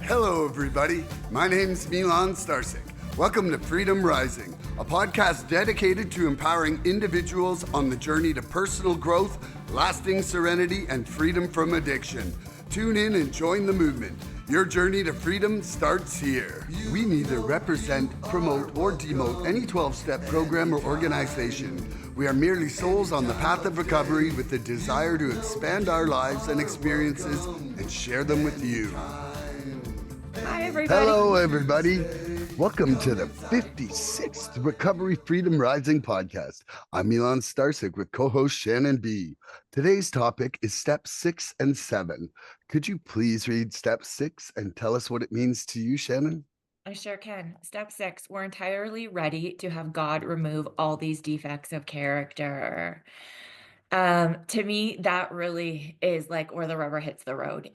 Hello, everybody. My name's Milan Starcic. Welcome to Freedom Rising, a podcast dedicated to empowering individuals on the journey to personal growth, lasting serenity, and freedom from addiction. Tune in and join the movement. Your journey to freedom starts here. We neither represent, promote, or demote any 12-step program or organization. We are merely souls on the path of recovery with the desire to expand our lives and experiences and share them with you. Hi, everybody. Hello, everybody. Welcome to the 56th Recovery Freedom Rising podcast. I'm Milan Starcic with co-host Shannon B. Today's topic is step 6 and 7. Could you please read step 6 and tell us what it means to you, Shannon? I sure can. Step 6, we're entirely ready to have God remove all these defects of character. To me, that really is like where the rubber hits the road.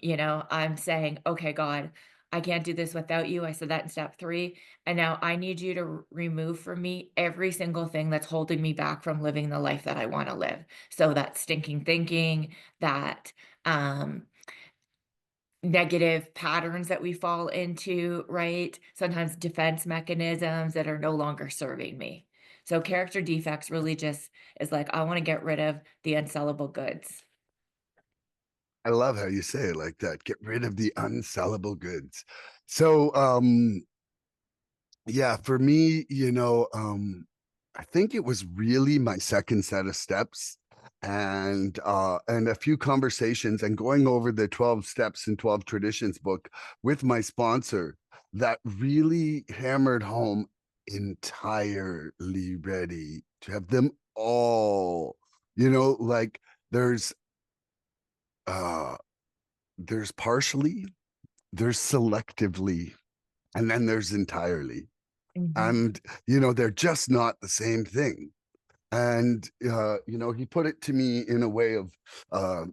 I'm saying, okay, God, I can't do this without you. I said that in step 3. And now I need you to remove from me every single thing that's holding me back from living the life that I want to live. So that stinking thinking, that negative patterns that we fall into, right? Sometimes defense mechanisms that are no longer serving me. So character defects really just is like, I want to get rid of the unsellable goods. I love how you say it like that. Get rid of the unsellable goods. So, yeah, for me, I think it was really my second set of steps and a few conversations and going over the 12 steps and 12 traditions book with my sponsor that really hammered home entirely ready to have them all, like there's uh there's partially, there's selectively, and then there's entirely. Mhm. And they're just not the same thing. And he put it to me in a way uh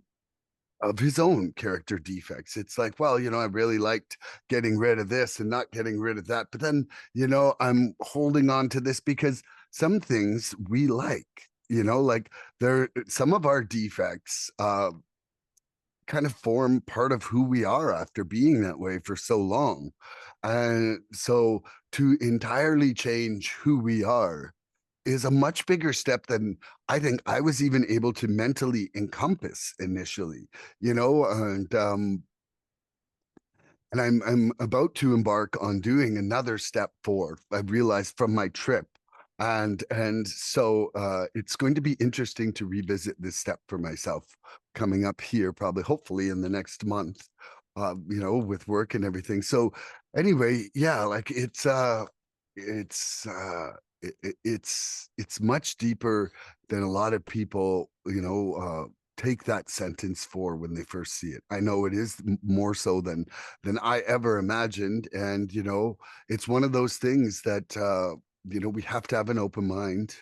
of his own character defects. It's like, well, I really liked getting rid of this and not getting rid of that, but then I'm holding on to this because some things we like, like there some of our defects kind of form part of who we are after being that way for so long. And so to entirely change who we are is a much bigger step than I think I was even able to mentally encompass initially, and I'm about to embark on doing another step 4. I realized from my trip. And so it's going to be interesting to revisit this step for myself coming up here, probably hopefully in the next month, with work and everything. So anyway, yeah, like it's it's much deeper than a lot of people, take that sentence for when they first see it. I know it is more so than I ever imagined. And, it's one of those things that, we have to have an open mind.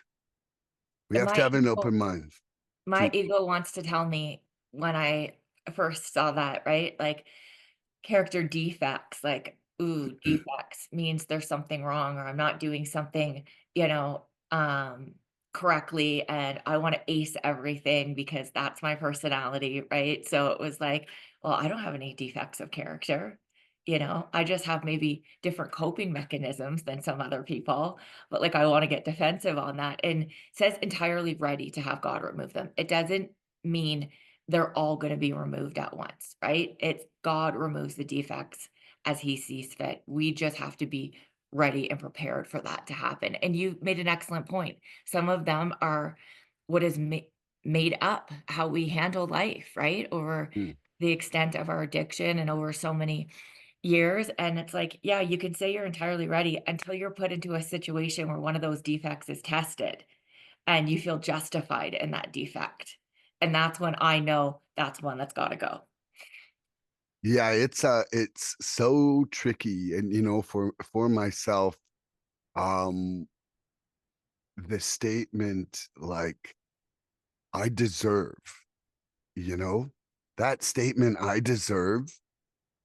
We And have to have an open mind my to, ego wants to tell me when I first saw that, right? Like character defects, like, ooh, defects means there's something wrong or I'm not doing something, you know, um, correctly, and I wanna ace everything because that's my personality, right? So it was like, well, I don't have any defects of character, I just have maybe different coping mechanisms than some other people, but, like, I wanna get defensive on that, and it says entirely ready to have God remove them. It doesn't mean they're all gonna be removed at once, right? It's God removes the defects as he sees fit. We just have to be ready and prepared for that to happen. And you made an excellent point. Some of them are what is made up, how we handle life, right? Over mm, the extent of our addiction and over so many years. And it's like, yeah, you can say you're entirely ready until you're put into a situation where one of those defects is tested and you feel justified in that defect. And that's when I know that's one that's gotta go. yeah, it's so tricky. And, for myself, um, the statement like, I deserve, you know, that statement, I deserve,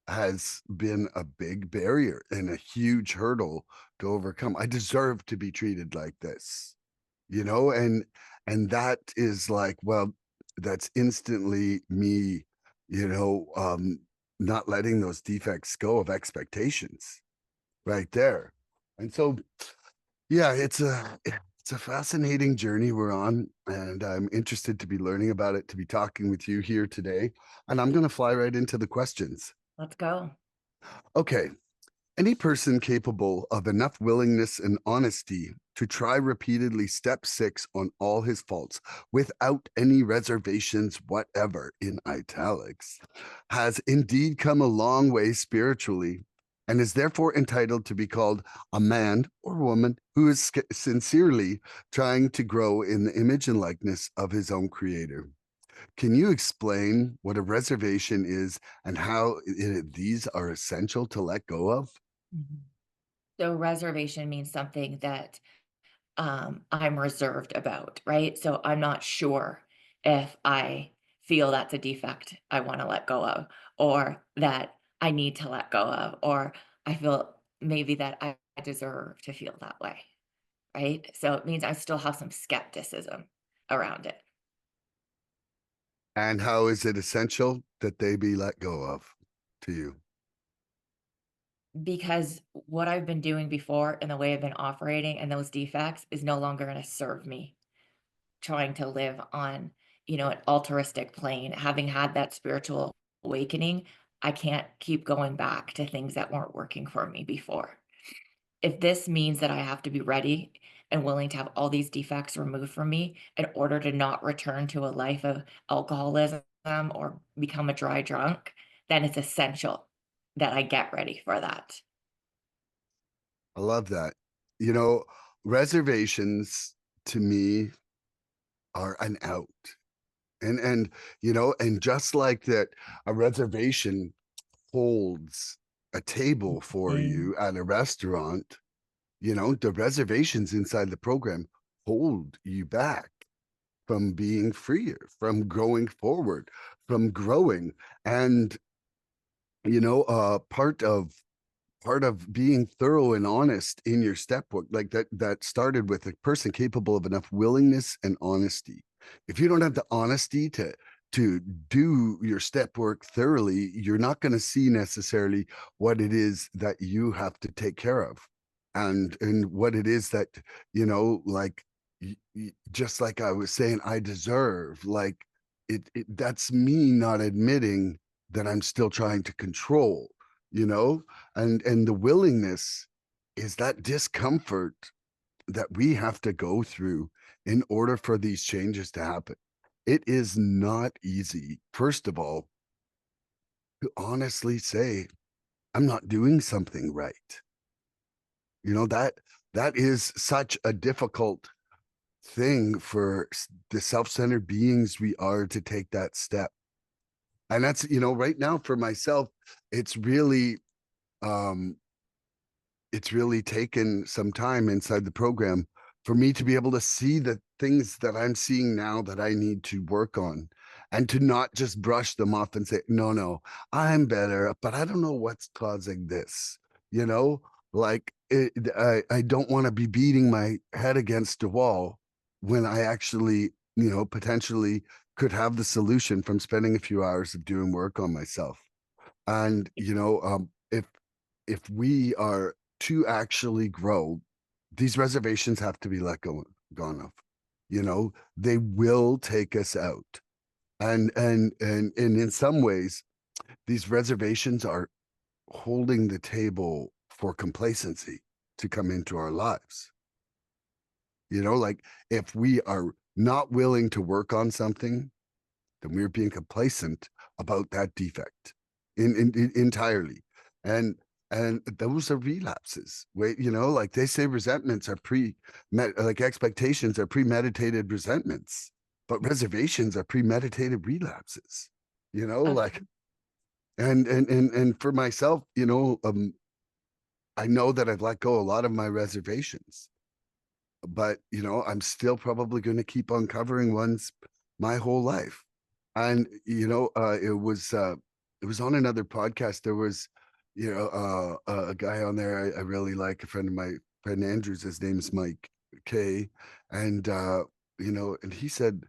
has been a big barrier and a huge hurdle to overcome. I deserve to be treated like this, and that is like, well, that's instantly me, you know, um, not letting those defects go of expectations right there. And so, yeah, it's a fascinating journey we're on, and I'm interested to be learning about it, to be talking with you here today. And I'm going to fly right into the questions. Let's go. Okay. Any person capable of enough willingness and honesty to try repeatedly step six on all his faults without any reservations whatever, in italics, has indeed come a long way spiritually and is therefore entitled to be called a man or woman who is sincerely trying to grow in the image and likeness of his own creator. Can you explain what a reservation is and how these are essential to let go of? Mhm. So reservation means something that I'm reserved about, right? So I'm not sure if I feel that's a defect I want to let go of, or that I need to let go of, or I feel maybe that I deserve to feel that way, right? So it means I still have some skepticism around it. And how is it essential that they be let go of to you? Because what I've been doing before and the way I've been operating and those defects is no longer going to serve me trying to live on, an altruistic plane. Having had that spiritual awakening, I can't keep going back to things that weren't working for me before. If this means that I have to be ready and willing to have all these defects removed from me in order to not return to a life of alcoholism or become a dry drunk, then it's essential that I get ready for that. I love that. You know, reservations to me are an out. And and just like that, a reservation holds a table for Mm. you at a restaurant, the reservations inside the program hold you back from being freer, from going forward, from growing. And part of being thorough and honest in your step work, like that started with a person capable of enough willingness and honesty. If you don't have the honesty to do your step work thoroughly, you're not going to see necessarily what it is that you have to take care of, and what it is that, like, just like I was saying, I deserve, like, that's me not admitting that I'm still trying to control, you know and the willingness is that discomfort that we have to go through in order for these changes to happen. It is not easy, first of all, to honestly say I'm not doing something right. That is such a difficult thing for the self-centered beings we are to take that step. And that's, right now for myself, it's really um it's really taken some time inside the program for me to be able to see the things that I'm seeing now that I need to work on, and to not just brush them off and say, no, no, I'm better, but I don't know what's causing this. You know, like I don't want to be beating my head against a wall when I actually, potentially could have the solution from spending a few hours of doing work on myself. And if we are to actually grow, these reservations have to be gone of. They will take us out. And in some ways, these reservations are holding the table for complacency to come into our lives. Like, if we are not willing to work on something, then we're being complacent about that defect entirely. And those are relapses. Wait, like they say, resentments are like expectations are premeditated resentments, but reservations are premeditated relapses. Like, Okay. and for myself, I know that I've let go a lot of my reservations, but I'm still probably going to keep uncovering ones my whole life. And it was on another podcast. There was, a guy on there I really like, a friend of my friend Andrews. His name's Mike K. And and he said,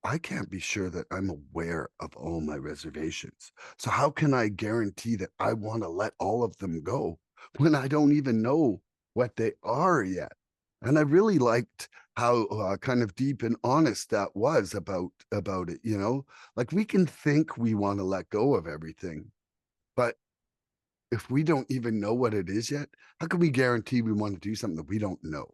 I can't be sure that I'm aware of all my reservations. So how can I guarantee that I want to let all of them go when I don't even know what they are yet? And I really liked how kind of deep and honest that was about it, you know? Like we can think we want to let go of everything, but if we don't even know what it is yet, how can we guarantee we want to do something that we don't know?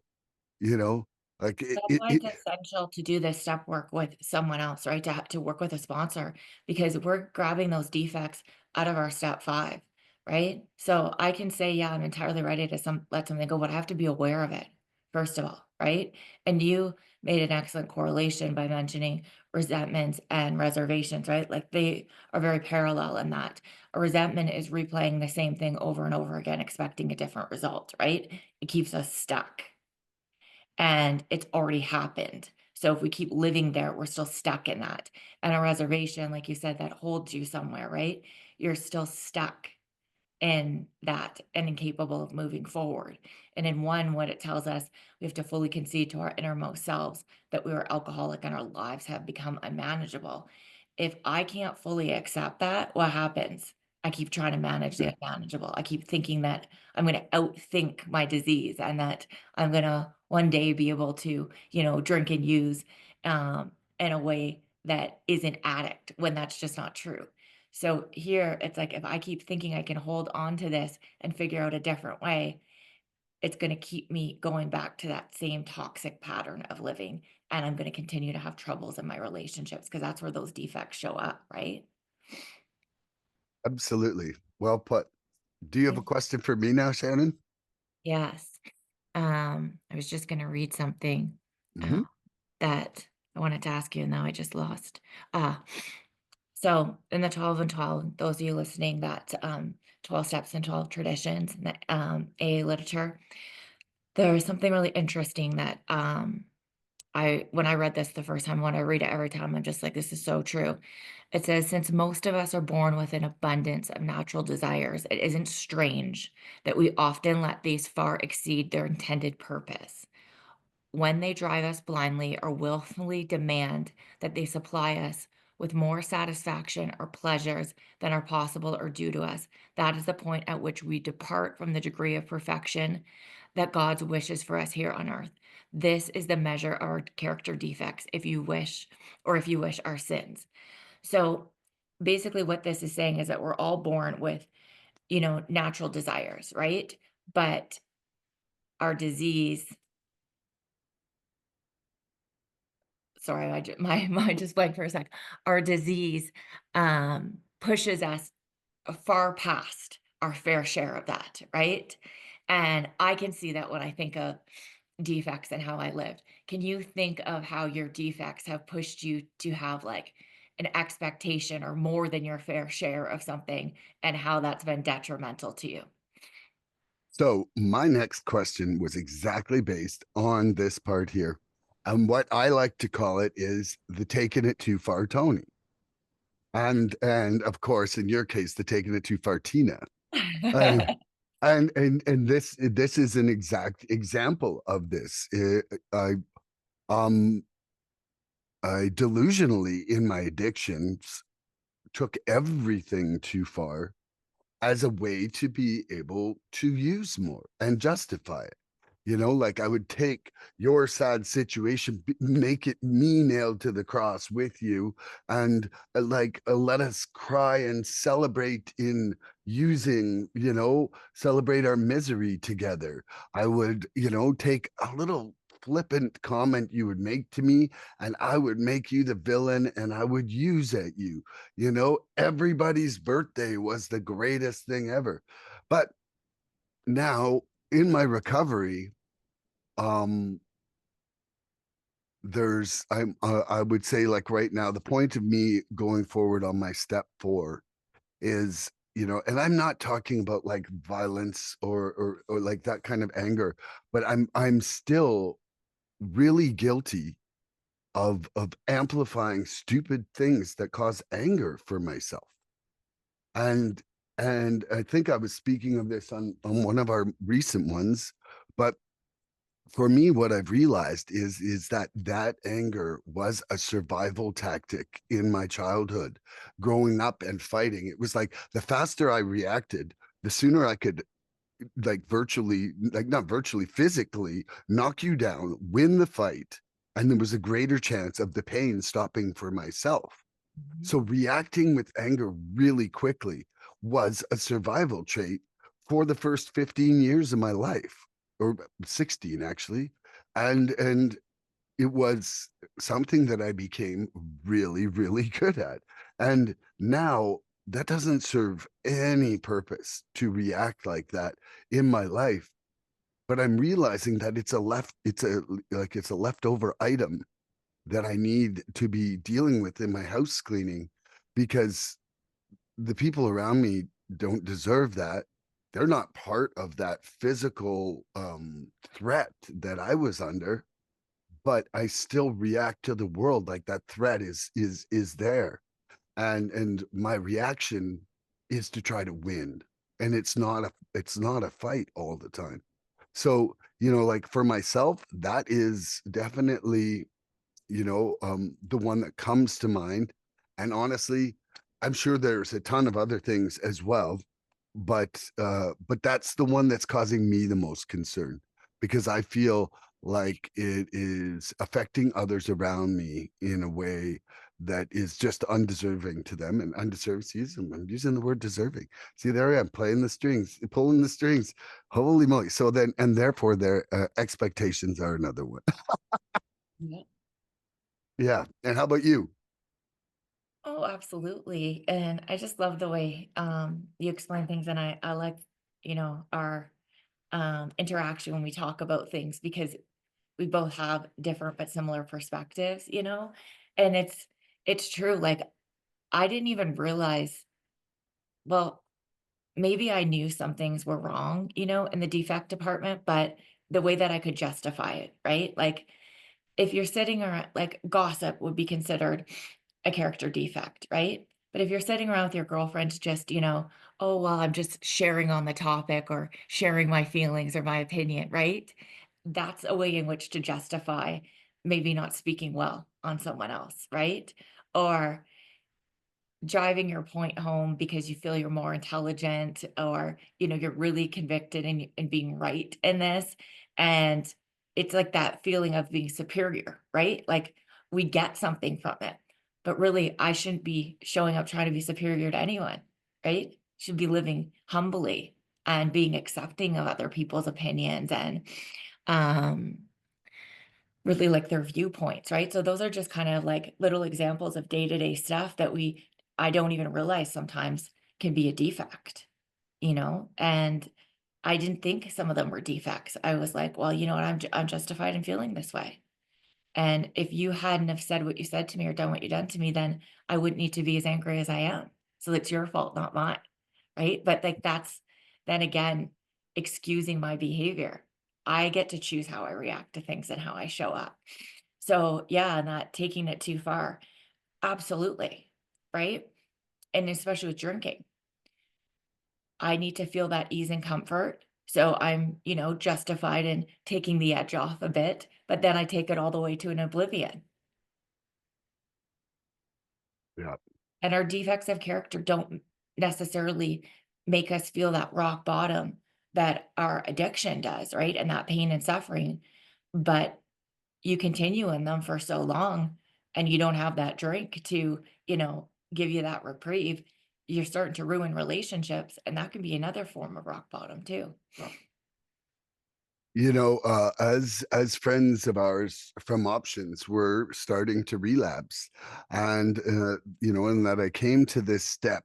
You know? Like That's why it's essential to do this step work with someone else, right? To work with a sponsor because we're grabbing those defects out of our step 5, right? So I can say, yeah, I'm entirely ready to let something go, but I have to be aware of it, first of all, right? And you made an excellent correlation by mentioning resentments and reservations, right? Like they are very parallel in that. A resentment is replaying the same thing over and over again, expecting a different result, right? It keeps us stuck and it's already happened. So if we keep living there, we're still stuck in that. And a reservation, like you said, that holds you somewhere, right? You're still stuck in that and incapable of moving forward. And in one, what it tells us, we have to fully concede to our innermost selves that we are alcoholic and our lives have become unmanageable. If I can't fully accept that, what happens? I keep trying to manage the unmanageable. I keep thinking that I'm going to outthink my disease and that I'm going to one day be able to, drink and use in a way that isn't addict when that's just not true. So here, it's like if I keep thinking I can hold on to this and figure out a different way, it's going to keep me going back to that same toxic pattern of living. And I'm going to continue to have troubles in my relationships because that's where those defects show up, right? absolutely. Well put. Do you have Yeah. a question for me now, Shannon? Yes. I was just going to read something uh, Mhm. that I wanted to ask you, and now I just lost. Uh, So in the 12 and 12, those of you listening, that 12 steps and 12 traditions in the AA literature, there is something really interesting that when I read this the first time, when I read it every time, I'm just like, this is so true. It says, since most of us are born with an abundance of natural desires, it isn't strange that we often let these far exceed their intended purpose when they drive us blindly or willfully demand that they supply us with more satisfaction or pleasures than are possible or due to us, that is the point at which we depart from the degree of perfection that God's wishes for us here on earth. This is the measure of our character defects, if you wish, or if you wish, our sins. So basically, what this is saying is that we're all born with, natural desires, right? But our disease sorry, my mind just blanked for a sec. Our disease, pushes us far past our fair share of that, right? And I can see that when I think of defects and how I lived. Can you think of how your defects have pushed you to have, like, an expectation or more than your fair share of something, and how that's been detrimental to you? So my next question was exactly based on this part here. And what I like to call it is the taking it too far Tony. And of course, in your case, the taking it too far Tina. Uh, and this is an exact example of this. Um I delusionally in my addictions took everything too far as a way to be able to use more and justify it. You know, like I would take your sad situation, make it me nailed to the cross with you, and let us cry and celebrate in using, celebrate our misery together. I would, take a little flippant comment you would make to me, and I would make you the villain and I would use at you. Everybody's birthday was the greatest thing ever. But now in my recovery, um, I would say like right now, the point of me going forward on my step 4 is, and I'm not talking about like violence or like that kind of anger, but I'm still really guilty of amplifying stupid things that cause anger for myself. And and I think I was speaking of this on one of our recent ones, but For me, what I've realized is that that anger was a survival tactic in my childhood, growing up and fighting. It was like the faster I reacted, the sooner I could like virtually, like not virtually, physically knock you down, win the fight, and there was a greater chance of the pain stopping for myself. Mhm. So reacting with anger really quickly was a survival trait for the first 15 years of my life, or 16 actually. And it was something that I became really, really good at. And now that doesn't serve any purpose to react like that in my life. But I'm realizing that it's a leftover item that I need to be dealing with in my house cleaning because the people around me don't deserve that. They're not part of that physical threat that I was under, but I still react to the world like that threat is there. And my reaction is to try to win. And it's not a fight all the time. So, like for myself, that is definitely the one that comes to mind. And honestly, I'm sure there's a ton of other things as well, but that's the one that's causing me the most concern because I feel like it is affecting others around me in a way that is just undeserving to them and undeserved. See, I'm using the word deserving. See, there I am playing the strings, pulling the strings. Holy moly! So then, and therefore, their expectations are another one. Yeah. Yeah. And how about you? Oh, absolutely. And I just love the way you explain things, and I like, our interaction when we talk about things because we both have different but similar perspectives. And it's true. Like I didn't even realize, well, maybe I knew some things were wrong, in the defect department, but the way that I could justify it, right? Like if you're sitting around, like gossip would be considered a character defect, right? But if you're sitting around with your girlfriends, just, oh, well, I'm just sharing on the topic or sharing my feelings or my opinion, right? That's a way in which to justify maybe not speaking well on someone else, right? Or driving your point home because you feel you're more intelligent or, you're really convicted in being right in this. And it's like that feeling of being superior, right? Like we get something from it. But really, I shouldn't be showing up trying to be superior to anyone, right? Should be living humbly and being accepting of other people's opinions and um really like their viewpoints, right? So those are just kind of like little examples of day-to-day stuff that I don't even realize sometimes can be a defect. And I didn't think some of them were defects. I was like, well, you know what? I'm justified in feeling this way. And if you hadn't have said what you said to me or done what you done to me, then I wouldn't need to be as angry as I am. So it's your fault, not mine. Right. But like that's then again, excusing my behavior. I get to choose how I react to things and how I show up. So yeah, not taking it too far. Absolutely. Right. And especially with drinking, I need to feel that ease and comfort. So I'm, justified in taking the edge off a bit, but then I take it all the way to an oblivion. Yeah. And our defects of character don't necessarily make us feel that rock bottom that our addiction does, right? And that pain and suffering. But you continue in them for so long and you don't have that drink to, give you that reprieve. You're starting to ruin relationships. And that can be another form of rock bottom too. As friends of ours from options were starting to relapse, and and that I came to this step,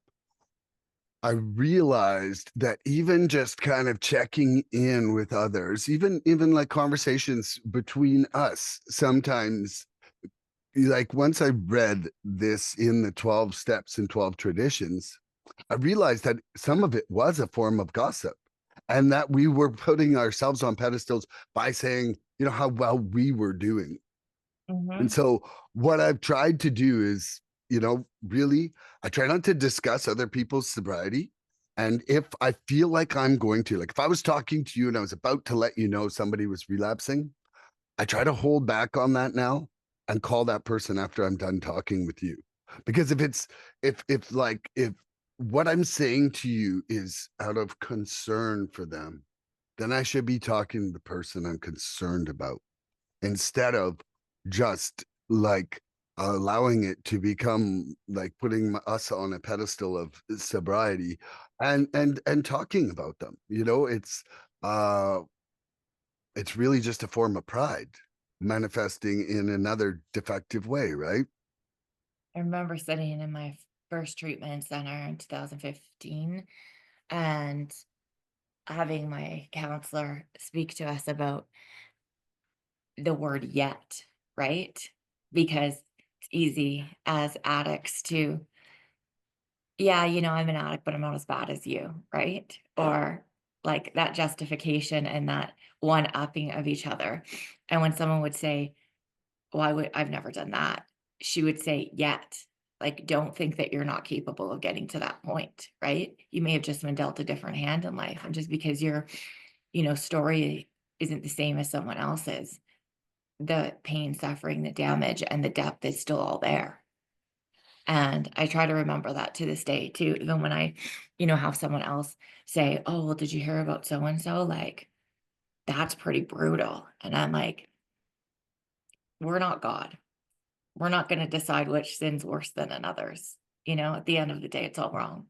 I realized that even just kind of checking in with others, even like conversations between us, sometimes like once I read this in the 12 steps and 12 traditions, I realized that some of it was a form of gossip and that we were putting ourselves on pedestals by saying, how well we were doing. And Mhm. so what I've tried to do is, really, I try not to discuss other people's sobriety. And if I feel like I'm going to, like if I was talking to you and I was about to let you know somebody was relapsing, I try to hold back on that now and call that person after I'm done talking with you. Because if it's if what I'm saying to you is out of concern for them, then I should be talking to the person I'm concerned about instead of just like allowing it to become like putting us on a pedestal of sobriety and talking about them. Uh it's really just a form of pride manifesting in another defective way, right? I remember sitting in my first treatment center in 2015 and having my counselor speak to us about the word yet, right? Because it's easy as addicts to, yeah, I'm an addict, but I'm not as bad as you, right? Or like that justification and that one upping of each other. And when someone would say, well, I've never done that, she would say, yet. Like, don't think that you're not capable of getting to that point, right? You may have just been dealt a different hand in life. And just because your, story isn't the same as someone else's, the pain, suffering, the damage, and the depth is still all there. And I try to remember that to this day too, even when I, have someone else say, "Oh, well, did you hear about so and so?" Like, that's pretty brutal. And I'm like, we're not God. We're not going to decide which sin's worse than another's. At the end of the day, it's all wrong.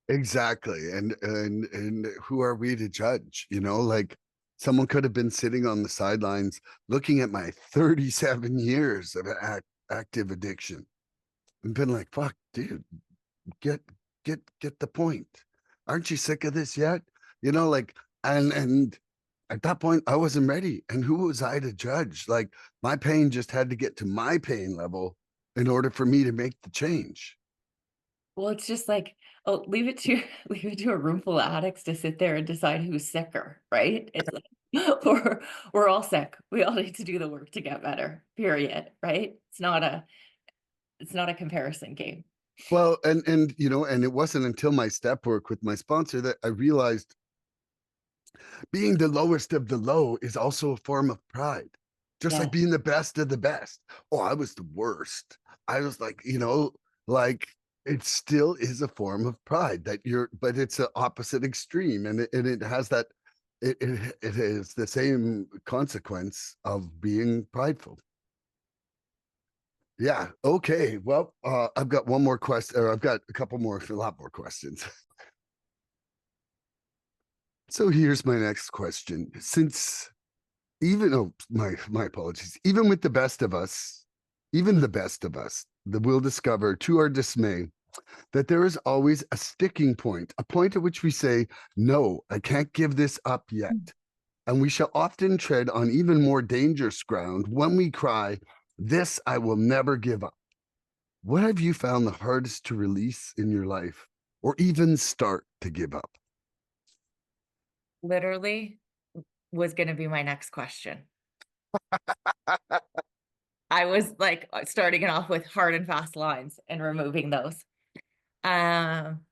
Exactly. And who are we to judge? Like someone could have been sitting on the sidelines looking at my 37 years of active addiction and been like, fuck, dude, get get the point. Aren't you sick of this yet? Like and at that point I wasn't ready. And who was I to judge? Like my pain just had to get to my pain level in order for me to make the change. Well, it's just like, oh, leave it to leave it to a room full of addicts to sit there and decide who's sicker, right? It's like we're all sick. We all need to do the work to get better. Period. Right? It's not a comparison game. Well, and it wasn't until my step work with my sponsor that I realized being the lowest of the low is also a form of pride. Just like Yeah. being the best of the best. Oh, I was the worst. I was like, like it still is a form of pride that but it's an opposite extreme. And it has that, it is the same consequence of being prideful. Yeah. Okay. Well, I've got one more question, or I've got a lot more questions. So here's my next question. Since even oh my apologies, even with the best of us, even the best of us, that will discover to our dismay that there is always a sticking point, a point at which we say, no, I can't give this up yet. And we shall often tread on even more dangerous ground when we cry, this I will never give up. What have you found the hardest to release in your life or even start to give up? Literally was going to be my next question. I was like starting it off with hard and fast lines and removing those. Um,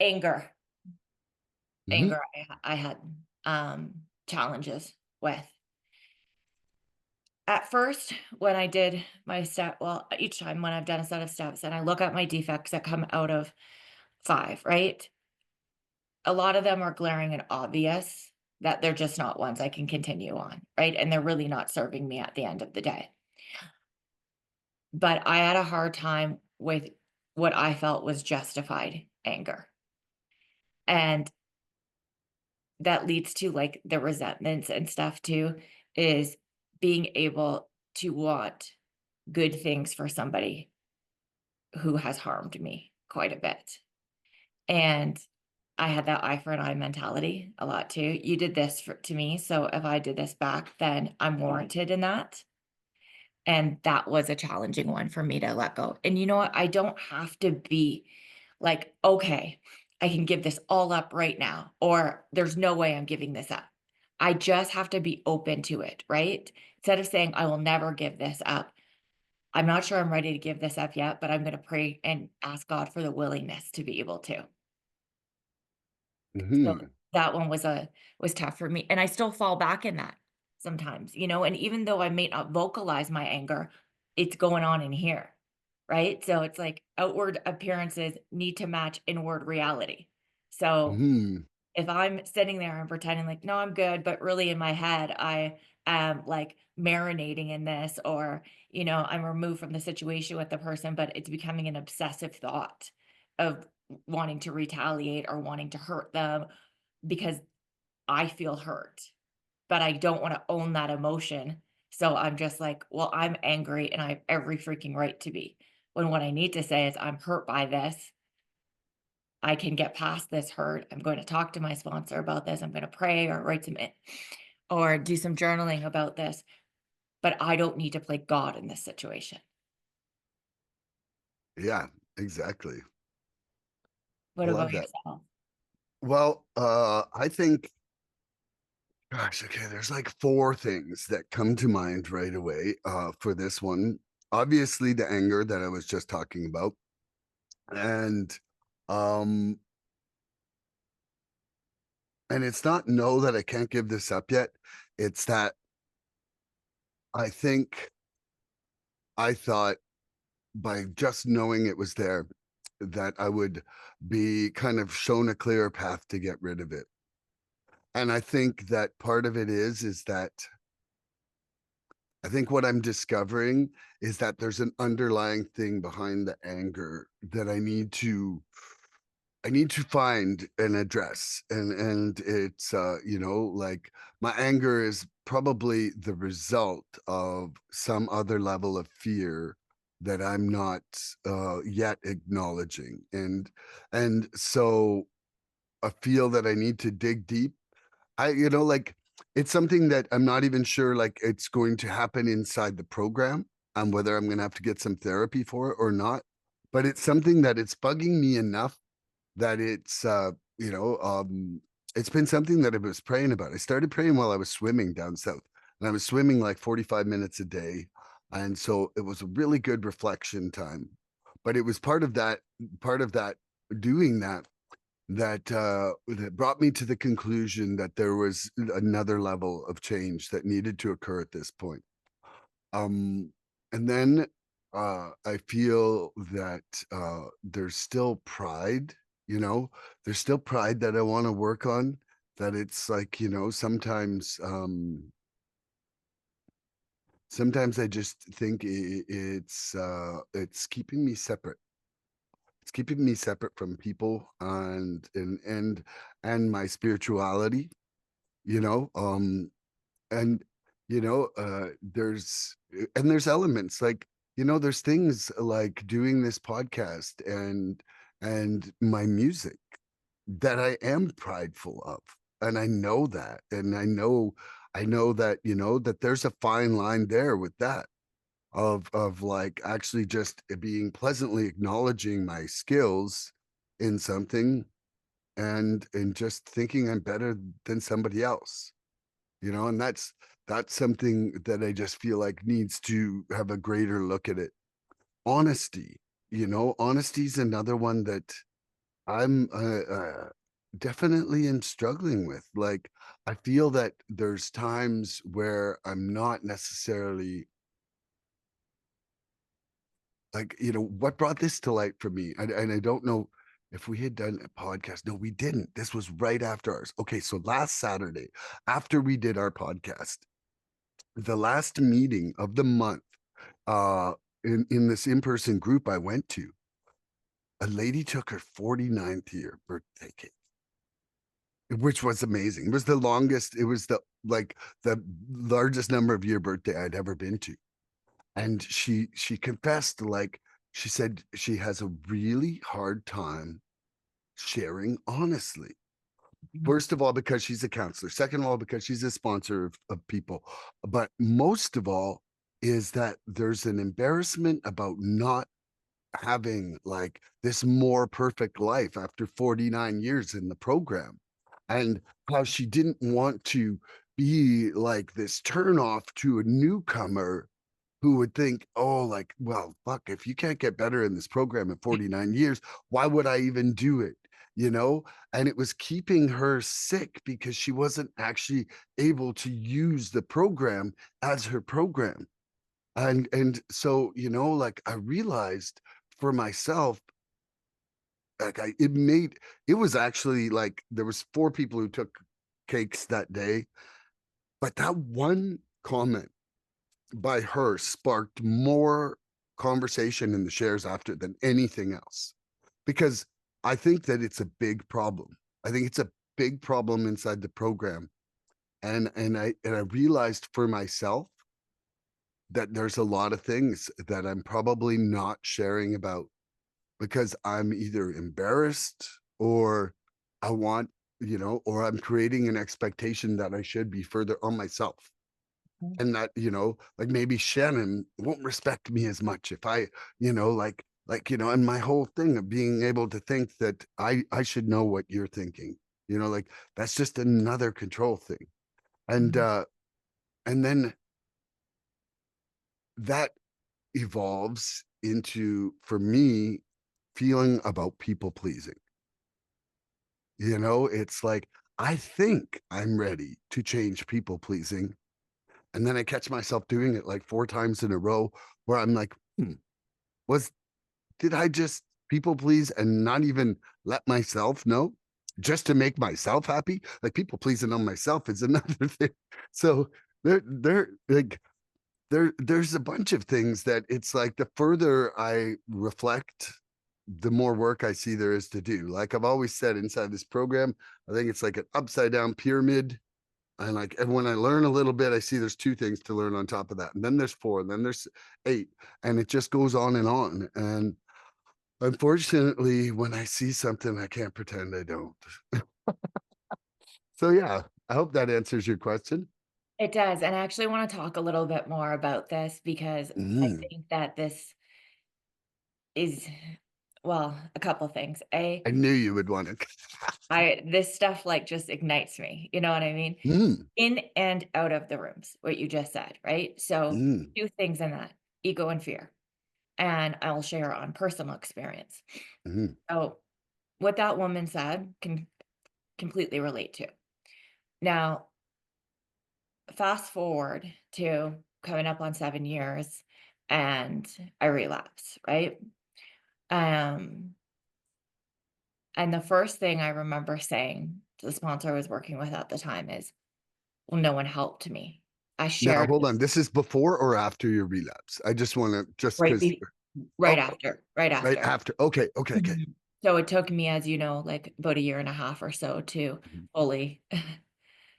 anger, Mhm. anger. I had challenges with. At first, when I did my step, well, each time when I've done a set of steps and I look at my defects that come out of 5, right? A lot of them are glaring and obvious that they're just not ones I can continue on, right? And they're really not serving me at the end of the day. But I had a hard time with what I felt was justified anger. And that leads to like the resentments and stuff too, is being able to want good things for somebody who has harmed me quite a bit. And I had that eye for an eye mentality a lot too. You did this to me, so if I did this back, then I'm warranted in that. And that was a challenging one for me to let go. And you know what? I don't have to be like, okay, I can give this all up right now, or there's no way I'm giving this up. I just have to be open to it, right? Instead of saying, I will never give this up, I'm not sure I'm ready to give this up yet, but I'm gonna pray and ask God for the willingness to be able to. So Mhm. that one was tough for me, and I still fall back in that sometimes, and even though I may not vocalize my anger, it's going on in here, right? So it's like outward appearances need to match inward reality. So Mhm. if I'm sitting there and pretending like, "No, I'm good," but really in my head, I am, like, marinating in this or, I'm removed from the situation with the person, but it's becoming an obsessive thought of wanting to retaliate or wanting to hurt them because I feel hurt, but I don't wanna own that emotion. So I'm just like, "Well, I'm angry and I have every freaking right to be." When what I need to say is, "I'm hurt by this. I can get past this hurt. I'm going to talk to my sponsor about this. I'm gonna pray or write or do some journaling about this, but I don't need to play God in this situation." Yeah, exactly. I What love about that. yourself? Well, I think, gosh, okay, there's like 4 things that come to mind right away, for this one. Obviously, the anger that I was just talking about, and, um, and it's not no that I can't give this up yet. It's that I think I thought by just knowing it was there, that I would be kind of shown a clearer path to get rid of it. And I think that part of it is that I think what I'm discovering is that there's an underlying thing behind the anger that I need to find and address. And it's like my anger is probably the result of some other level of fear that I'm not yet acknowledging. And so I feel that I need to dig deep. Like it's something that I'm not even sure like it's going to happen inside the program and whether I'm going to have to get some therapy for it or not. But it's something that it's bugging me enough that it's been something that I was praying about. I started praying while I was swimming down south, and I was swimming like 45 minutes a day. And so it was a really good reflection time. But it was part of that doing that brought me to the conclusion that there was another level of change that needed to occur at this point. Um, and then I feel that there's still pride, you know, there's still pride that I want to work on. That it's like, sometimes I just think it's keeping me separate. It's keeping me separate from people and my spirituality, you know. And there's elements like there's things like doing this podcast and my music that I am prideful of, and I know that, and I know that that there's a fine line there with that of like actually just being pleasantly acknowledging my skills in something and just thinking I'm better than somebody else, and that's something that I just feel like needs to have a greater look at it. Honesty, honesty is another one that I'm definitely am struggling with. Like, I feel that there's times where I'm not necessarily like, what brought this to light for me, and I don't know if we had done a podcast. No, we didn't. This was right after ours. Okay, so last Saturday, after we did our podcast, the last meeting of the month, uh, in this in-person group I went to, a lady took her 49th year birthday cake, which was amazing. It was the longest, it was the largest number of year birthday I'd ever been to. And she confessed, like, she said she has a really hard time sharing honestly. Mhm. First of all, because she's a counselor. Second of all, because she's a sponsor of people. But most of all, is that there's an embarrassment about not having like this more perfect life after 49 years in the program. And how she didn't want to be like this turnoff to a newcomer who would think, oh, like, well, fuck, if you can't get better in this program at 49 years, why would I even do it? You know, and it was keeping her sick because she wasn't actually able to use the program as her program. And so, like I realized for myself, like it was actually like there was four people who took cakes that day, but that one comment by her sparked more conversation in the shares after than anything else. Because I think that it's a big problem. I think it's a big problem inside the program. And I realized for myself that there's a lot of things that I'm probably not sharing about because I'm either embarrassed or I want, or I'm creating an expectation that I should be further on myself. Mhm, And that, like maybe Shannon won't respect me as much if I, and my whole thing of being able to think that I should know what you're thinking, like that's just another control thing. And mhm, and then that evolves into, for me, feeling about people pleasing. It's like I think I'm ready to change people pleasing. And then I catch myself doing it like four times in a row where I'm like, was did I just people please and not even let myself know just to make myself happy? Like people pleasing on myself is another thing. So there like there's a bunch of things that it's like the further I reflect, the more work I see there is to do. Like I've always said inside this program, I think it's like an upside down pyramid. And when I learn a little bit, I see there's two things to learn on top of that. And then there's four, and then there's eight. And it just goes on and on. And unfortunately, when I see something, I can't pretend I don't. So yeah, I hope that answers your question. it does, and I actually wanna talk a little bit more about this because I Mm, think that this is well, a couple things. A, I knew you would want to. I this stuff, like, just ignites me, you know what I mean? Mm, In and out of the rooms, what you just said, right? So, mm, 2 things in that, ego and fear, and I'll share on personal experience. mm. So, what that woman said can completely relate to. Now, fast forward to coming up on 7 years, and I relapse, right? Um, and the first thing I remember saying to the sponsor I was working with at the time is, "Well, no one helped me." I Now, shared hold on. this This is before or after your relapse? I just want to, just right because. be right Oh, after, right right after. after. Okay, okay, okay. Mhm. So it took me, as you know, like, about a year and a half or so to Mhm, fully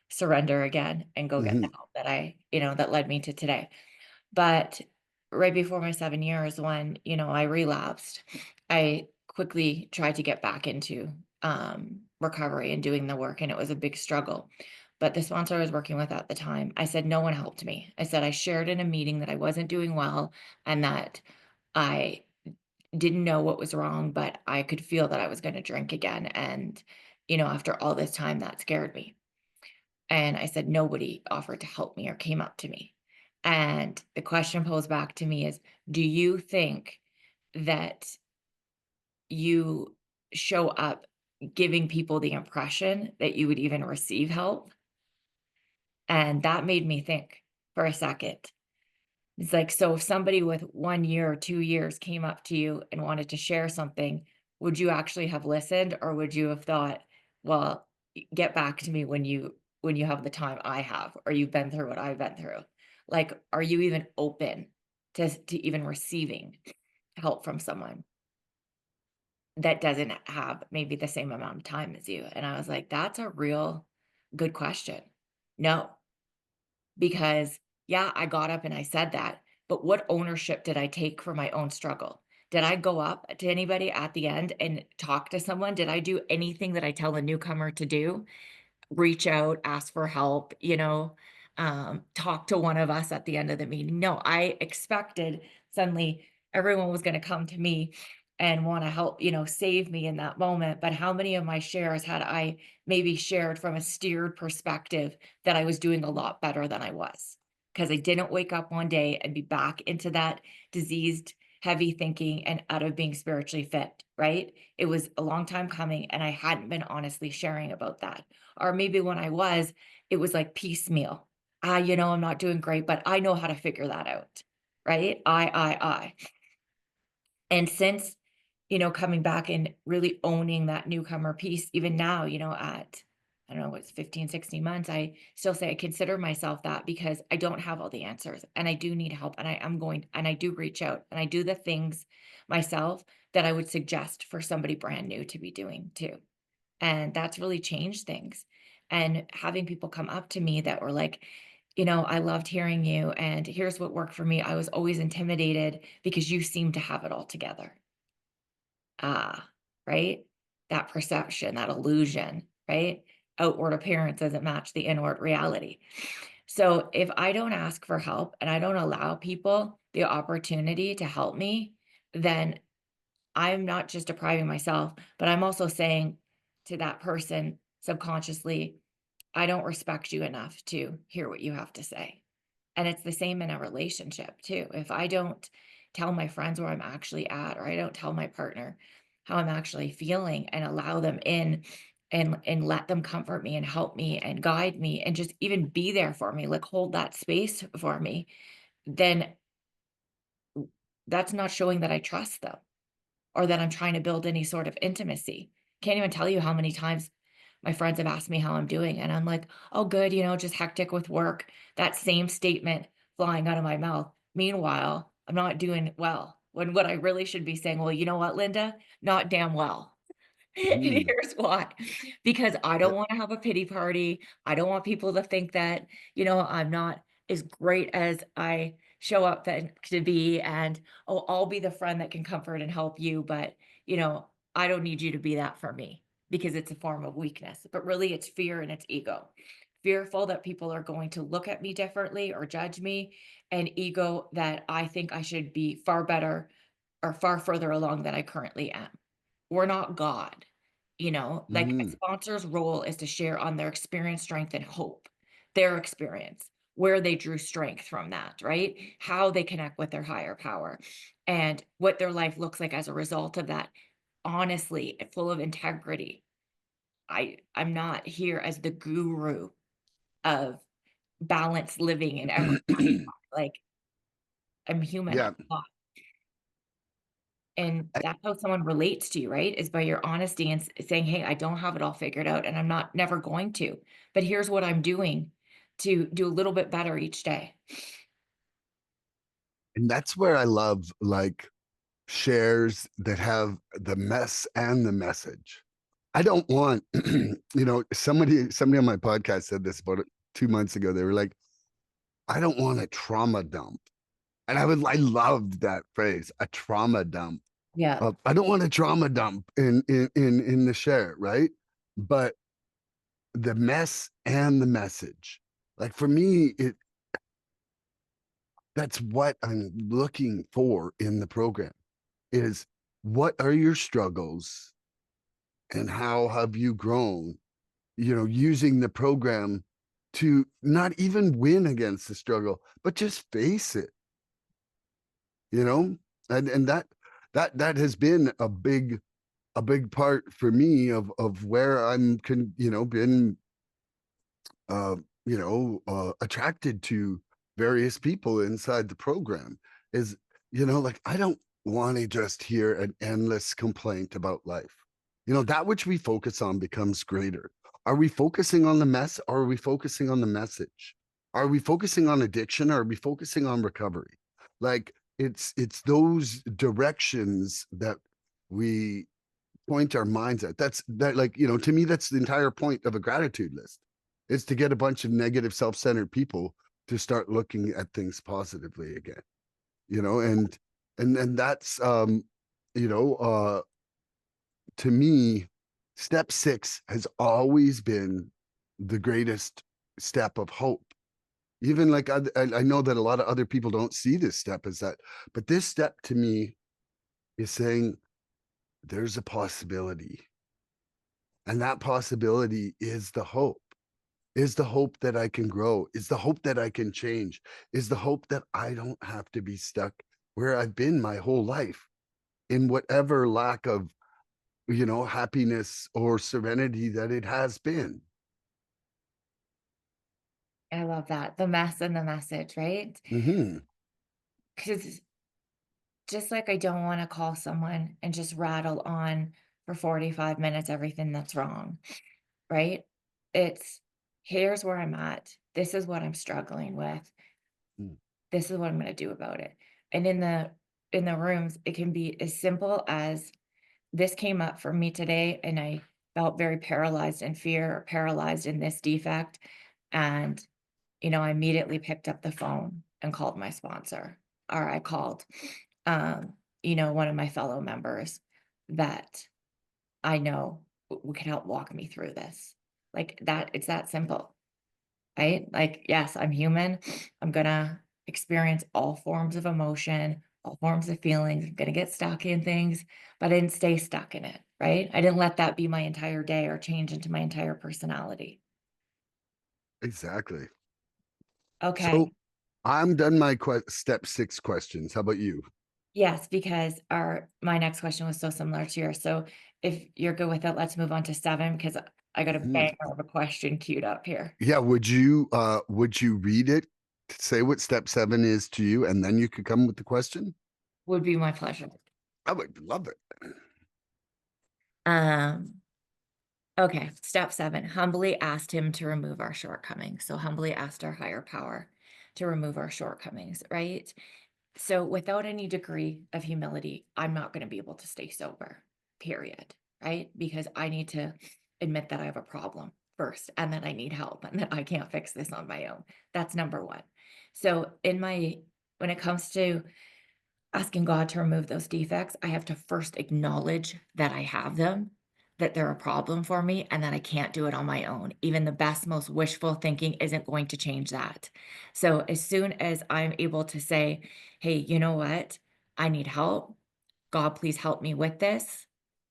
surrender again and go get the mhm, help that that led me to today. But right before my 7 years when, I relapsed, I quickly tried to get back into, recovery and doing the work, and it was a big struggle. But the sponsor I was working with at the time, I said, "No one helped me." I said, "I shared in a meeting that I wasn't doing well and that I didn't know what was wrong, but I could feel that I was gonna drink again, and, after all this time, that scared me." And I said, "Nobody offered to help me or came up to me." And the question posed back to me is, do you think that you show up giving people the impression that you would even receive help? And that made me think for a second. It's like, so if somebody with 1 year or 2 years came up to you and wanted to share something, would you actually have listened, or would you have thought, "Well, get back to me when you have the time I have, or you've been through what I've been through?" Like, are you even open to even receiving help from someone that doesn't have maybe the same amount of time as you? And I was like, "That's a real good question." No. Because, yeah, I got up and I said that, but what ownership did I take for my own struggle? Did I go up to anybody at the end and talk to someone? Did I do anything that I tell a newcomer to do? Reach out, ask for help, talk to one of us at the end of the meeting? No, I expected suddenly everyone was gonna come to me and wanna help, save me in that moment, but how many of my shares had I maybe shared from a steered perspective that I was doing a lot better than I was? because I didn't wake up one day and be back into that diseased, heavy thinking and out of being spiritually fit, right? It was a long time coming, and I hadn't been honestly sharing about that. Or maybe when I was, it was like piecemeal. I'm not doing great, but I know how to figure that out, right? I. And since, coming back and really owning that newcomer piece, even now, at I don't know, it's 15, 16 months, I still say I consider myself that because I don't have all the answers and I do need help and I am going and I do reach out and I do the things myself that I would suggest for somebody brand new to be doing too. And that's really changed things. And having people come up to me that were like, I loved hearing you. And here's what worked for me. I was always intimidated because you seem to have it all together. Ah, right? That perception, that illusion, right? Outward appearance doesn't match the inward reality. So if I don't ask for help and I don't allow people the opportunity to help me, then I'm not just depriving myself, but I'm also saying to that person subconsciously, I don't respect you enough to hear what you have to say. And it's the same in a relationship too. If I don't tell my friends where I'm actually at, or I don't tell my partner how I'm actually feeling and allow them in and let them comfort me and help me and guide me and just even be there for me, like hold that space for me, then that's not showing that I trust them or that I'm trying to build any sort of intimacy. Can't even tell you how many times my friends have asked me how I'm doing, and I'm like, "Oh, good, just hectic with work." That same statement flying out of my mouth. Meanwhile, I'm not doing well. When what I really should be saying, "Well, you know what, Linda? Not damn well." And Mhm. here's why. Because I Yeah. don't wanna have a pity party. I don't want people to think that, I'm not as great as I show up to be, and, "Oh, I'll be the friend that can comfort and help you, but, I don't need you to be that for me," because it's a form of weakness. But really, it's fear and it's ego. Fearful that people are going to look at me differently or judge me, and ego that I think I should be far better or far further along than I currently am. We're not God, like a Mhm. sponsor's role is to share on their experience, strength, and hope, their experience, where they drew strength from that, right? How they connect with their higher power and what their life looks like as a result of that. Honestly, full of integrity. I'm not here as the guru of balanced living in every like I'm human. Yeah. And that's how someone relates to you, right? Is by your honesty and saying, "Hey, I don't have it all figured out, and I'm not never going to. But here's what I'm doing to do a little bit better each day." And that's where I love like shares that have the mess and the message. I don't want, somebody on my podcast said this about 2 months ago. They were like, I don't want a trauma dump. And I loved that phrase, a trauma dump. Yeah. I don't want a trauma dump in the share, right? But the mess and the message. Like for me, that's what I'm looking for in the program is what are your struggles and how have you grown, using the program to not even win against the struggle, but just face it, you know? And that has been a big part for me of where I'm been attracted to various people inside the program is, like I don't want to just hear an endless complaint about life. That which we focus on becomes greater. Are we focusing on the mess or are we focusing on the message? Are we focusing on addiction or are we focusing on recovery? Like it's those directions that we point our minds at. That's that like, to me, that's the entire point of a gratitude list is to get a bunch of negative, self-centered people to start looking at things positively again, and that's you know, uh to me, step 6 has always been the greatest step of hope. Even like I know that a lot of other people don't see this step as that, but this step to me is saying there's a possibility. And that possibility is the hope. is the hope that I can grow, is the hope that I can change, is the hope that I don't have to be stuck where I've been my whole life in whatever lack of, happiness or serenity that it has been. I love that. The mess and the message, right? Mhm. Because just like I don't wanna call someone and just rattle on for 45 minutes everything that's wrong, right? It's, "Here's where I'm at. This is what I'm struggling with. Mm. This is what I'm gonna do about it." And in the rooms, it can be as simple as, "This came up for me today, and I felt very paralyzed in fear or paralyzed in this defect, and I immediately picked up the phone and called my sponsor, or I called, one of my fellow members that I know could help walk me through this. Like that, it's that simple, right? Like, yes, I'm human. I'm gonna experience all forms of emotion, all forms of feelings. I'm gonna get stuck in things, but I didn't stay stuck in it, right? I didn't let that be my entire day or change into my entire personality. Exactly. So Okay. I'm done my step 6 questions. How about you? Yes, because our my next question was so similar to yours. So if you're good with it, let's move on to 7 because I got a Mhm. banger of a question queued up here. Yeah, would you read it, say what step 7 is to you, and then you could come with the question? Would be my pleasure. I would love it. Um, okay, step 7, humbly asked him to remove our shortcomings. So humbly asked our higher power to remove our shortcomings, right? So without any degree of humility, I'm not going to be able to stay sober, period. Right? Because I need to admit that I have a problem first and that I need help and that I can't fix this on my own. That's number one. So when it comes to asking God to remove those defects, I have to first acknowledge that I have them, that they're a problem for me, and that I can't do it on my own. Even the best, most wishful thinking isn't going to change that. So, as soon as I'm able to say, hey, you know what? I need help. God, please help me with this.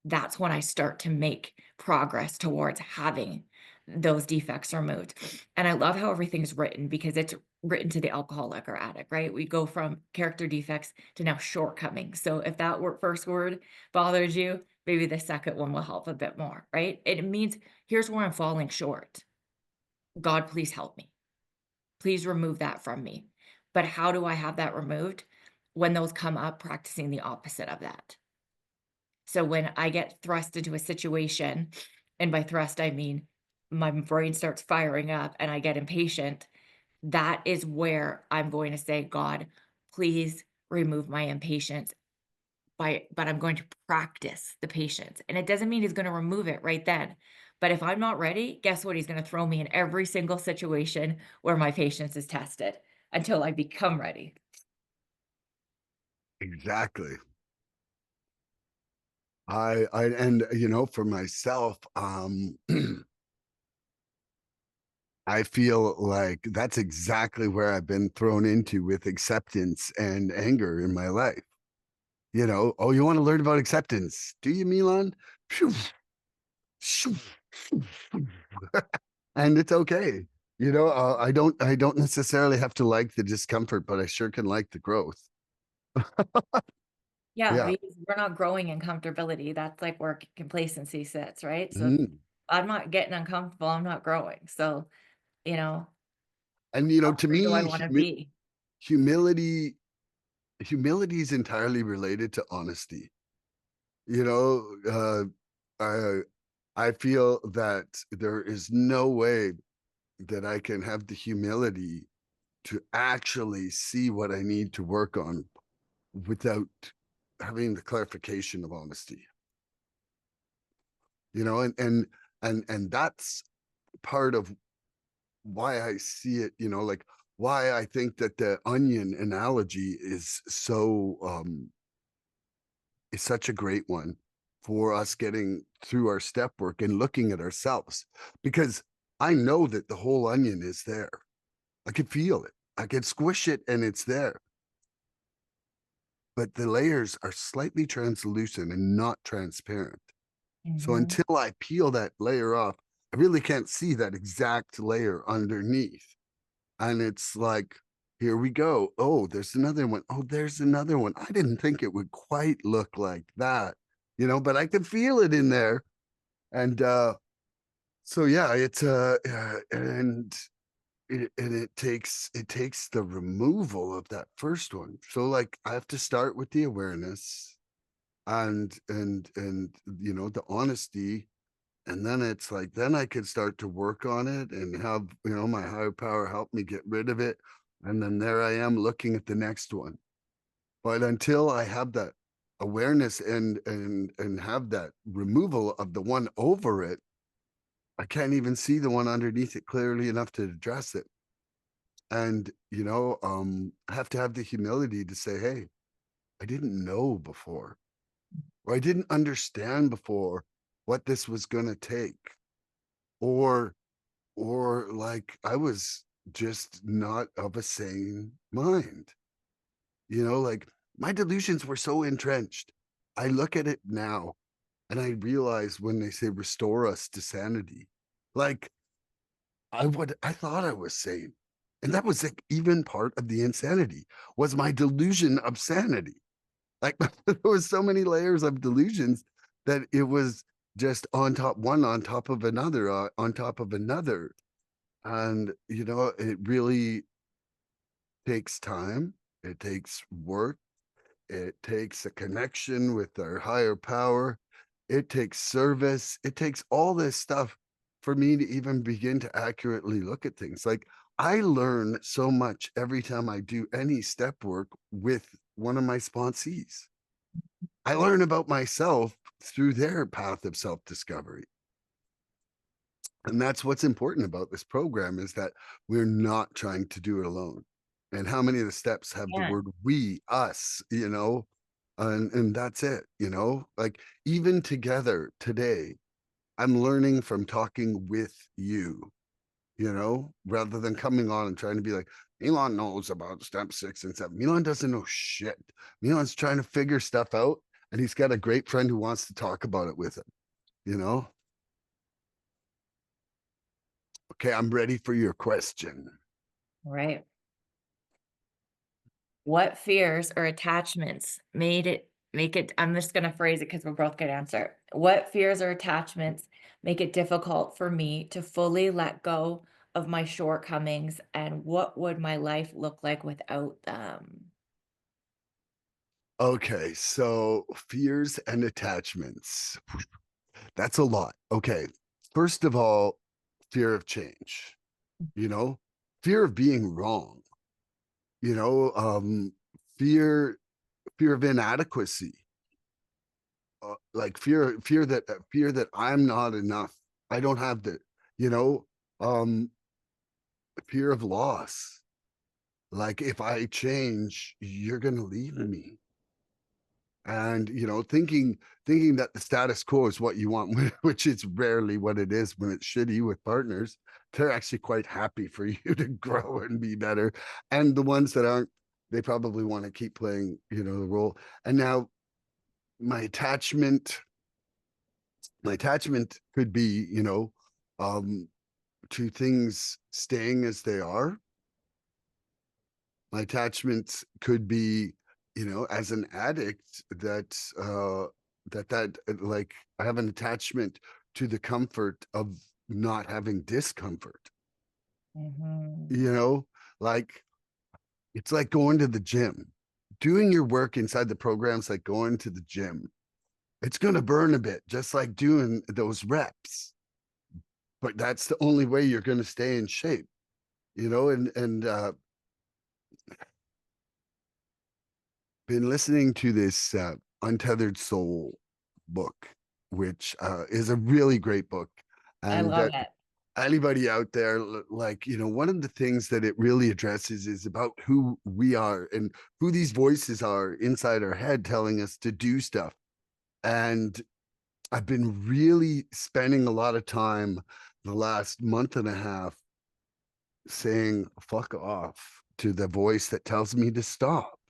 That's when I start to make progress towards having those defects removed. And I love how everything's written because it's written to the alcoholic or addict, right? We go from character defects to now shortcomings. So if that first word bothers you, maybe the second one will help a bit more, right? It means here's where I'm falling short. God, please help me. Please remove that from me. But how do I have that removed? When those come up, practicing the opposite of that. So when I get thrust into a situation, and by thrust, I mean my brain starts firing up and I get impatient, that is where I'm going to say, God, please remove my impatience but I'm going to practice the patience. And it doesn't mean he's going to remove it right then. But if I'm not ready, guess what? He's going to throw me in every single situation where my patience is tested until I become ready. Exactly. And for myself, I feel like that's exactly where I've been thrown into with acceptance and anger in my life. Oh, you want to learn about acceptance? Do you, Milan? Phew, shoo, shoo, shoo. And it's okay. I don't necessarily have to like the discomfort, but I sure can like the growth. Yeah, Yeah. because we're not growing in comfortability. That's like where complacency sits, right? So if Mhm. I'm not getting uncomfortable, I'm not growing. So, you know, And how to free do I me, want to be? humility humility is entirely related to honesty. You know, I I feel that there is no way that I can have the humility to actually see what I need to work on without having the clarification of honesty. And that's part of why I see it, like why I think that the onion analogy is such a great one for us getting through our step work and looking at ourselves, because I know that the whole onion is there. I could feel it. I could squish it and it's there. But the layers are slightly translucent and not transparent. So Mhm. until I peel that layer off I really can't see that exact layer underneath. And it's like, here we go. Oh, there's another one. Oh, there's another one. I didn't think it would quite look like that, but I can feel it in there. And so yeah, it's and it takes the removal of that first one. So like I have to start with the awareness and the honesty, and then it's like then I could start to work on it and have my higher power help me get rid of it, and then there I am looking at the next one. But until I have that awareness and have that removal of the one over it, I can't even see the one underneath it clearly enough to address it. And I have to have the humility to say, hey, I didn't know before, or I didn't understand before what this was going to take, or like I was just not of a sane mind. Like my delusions were so entrenched. I look at it now and I realize when they say restore us to sanity, like I thought I was sane. And that was like even part of the insanity was my delusion of sanity. Like there was so many layers of delusions that it was just one on top of another, on top of another. And it really takes time. It takes work. It takes a connection with our higher power. It takes service. It takes all this stuff for me to even begin to accurately look at things. Like I learn so much every time I do any step work with one of my sponsees. I learn about myself through their path of self-discovery. And that's what's important about this program is that we're not trying to do it alone. And how many of the steps have the Yeah. word we, us, and that's it, like even together today, I'm learning from talking with you, rather than coming on and trying to be like, Milan knows about step 6 and 7. Milan doesn't know shit. Milan's trying to figure stuff out, and he's got a great friend who wants to talk about it with him, you know? Okay, I'm ready for your question. Right. What fears or attachments make it I'm just gonna phrase it because we're both gonna answer. What fears or attachments make it difficult for me to fully let go of my shortcomings, and what would my life look like without them? Okay, so fears and attachments. That's a lot. Okay. First of all, fear of change, you know, fear of being wrong, you know, fear, fear of inadequacy, like fear that I'm not enough. I don't have the, you know, um, fear of loss. Like if I change, you're gonna leave me. And thinking that the status quo is what you want, which is rarely what it is when it's shitty with partners. They're actually quite happy for you to grow and be better, and the ones that aren't, they probably want to keep playing the role. And now my attachment my attachment could be um to things staying as they are. My attachments could be, as an addict, like I have an attachment to the comfort of not having discomfort, Mhm. you know, like it's like going to the gym. Doing your work inside the programs like going to the gym. It's going to burn a bit, just like doing those reps. But that's the only way you're going to stay in shape, and been listening to this Untethered Soul book, which is a really great book. I And love that it. anybody out there, like, one of the things that it really addresses is about who we are and who these voices are inside our head telling us to do stuff. And I've been really spending a lot of time the last month and a half saying, fuck off to the voice that tells me to stop.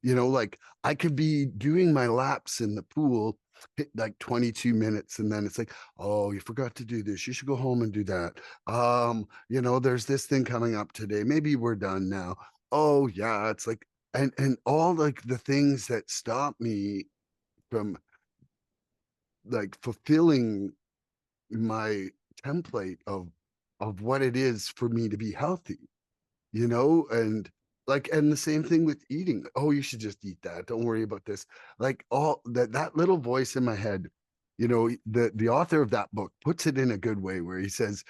Like I could be doing my laps in the pool, hit like 22 minutes, and then it's like, oh, you forgot to do this. You should go home and do that. There's this thing coming up today. Maybe we're done now. Oh yeah, it's like and all like the things that stop me from like fulfilling my template of what it is for me to be healthy, and and the same thing with eating. Oh, you should just eat that. Don't worry about this. Like all that little voice in my head, the author of that book puts it in a good way where he says,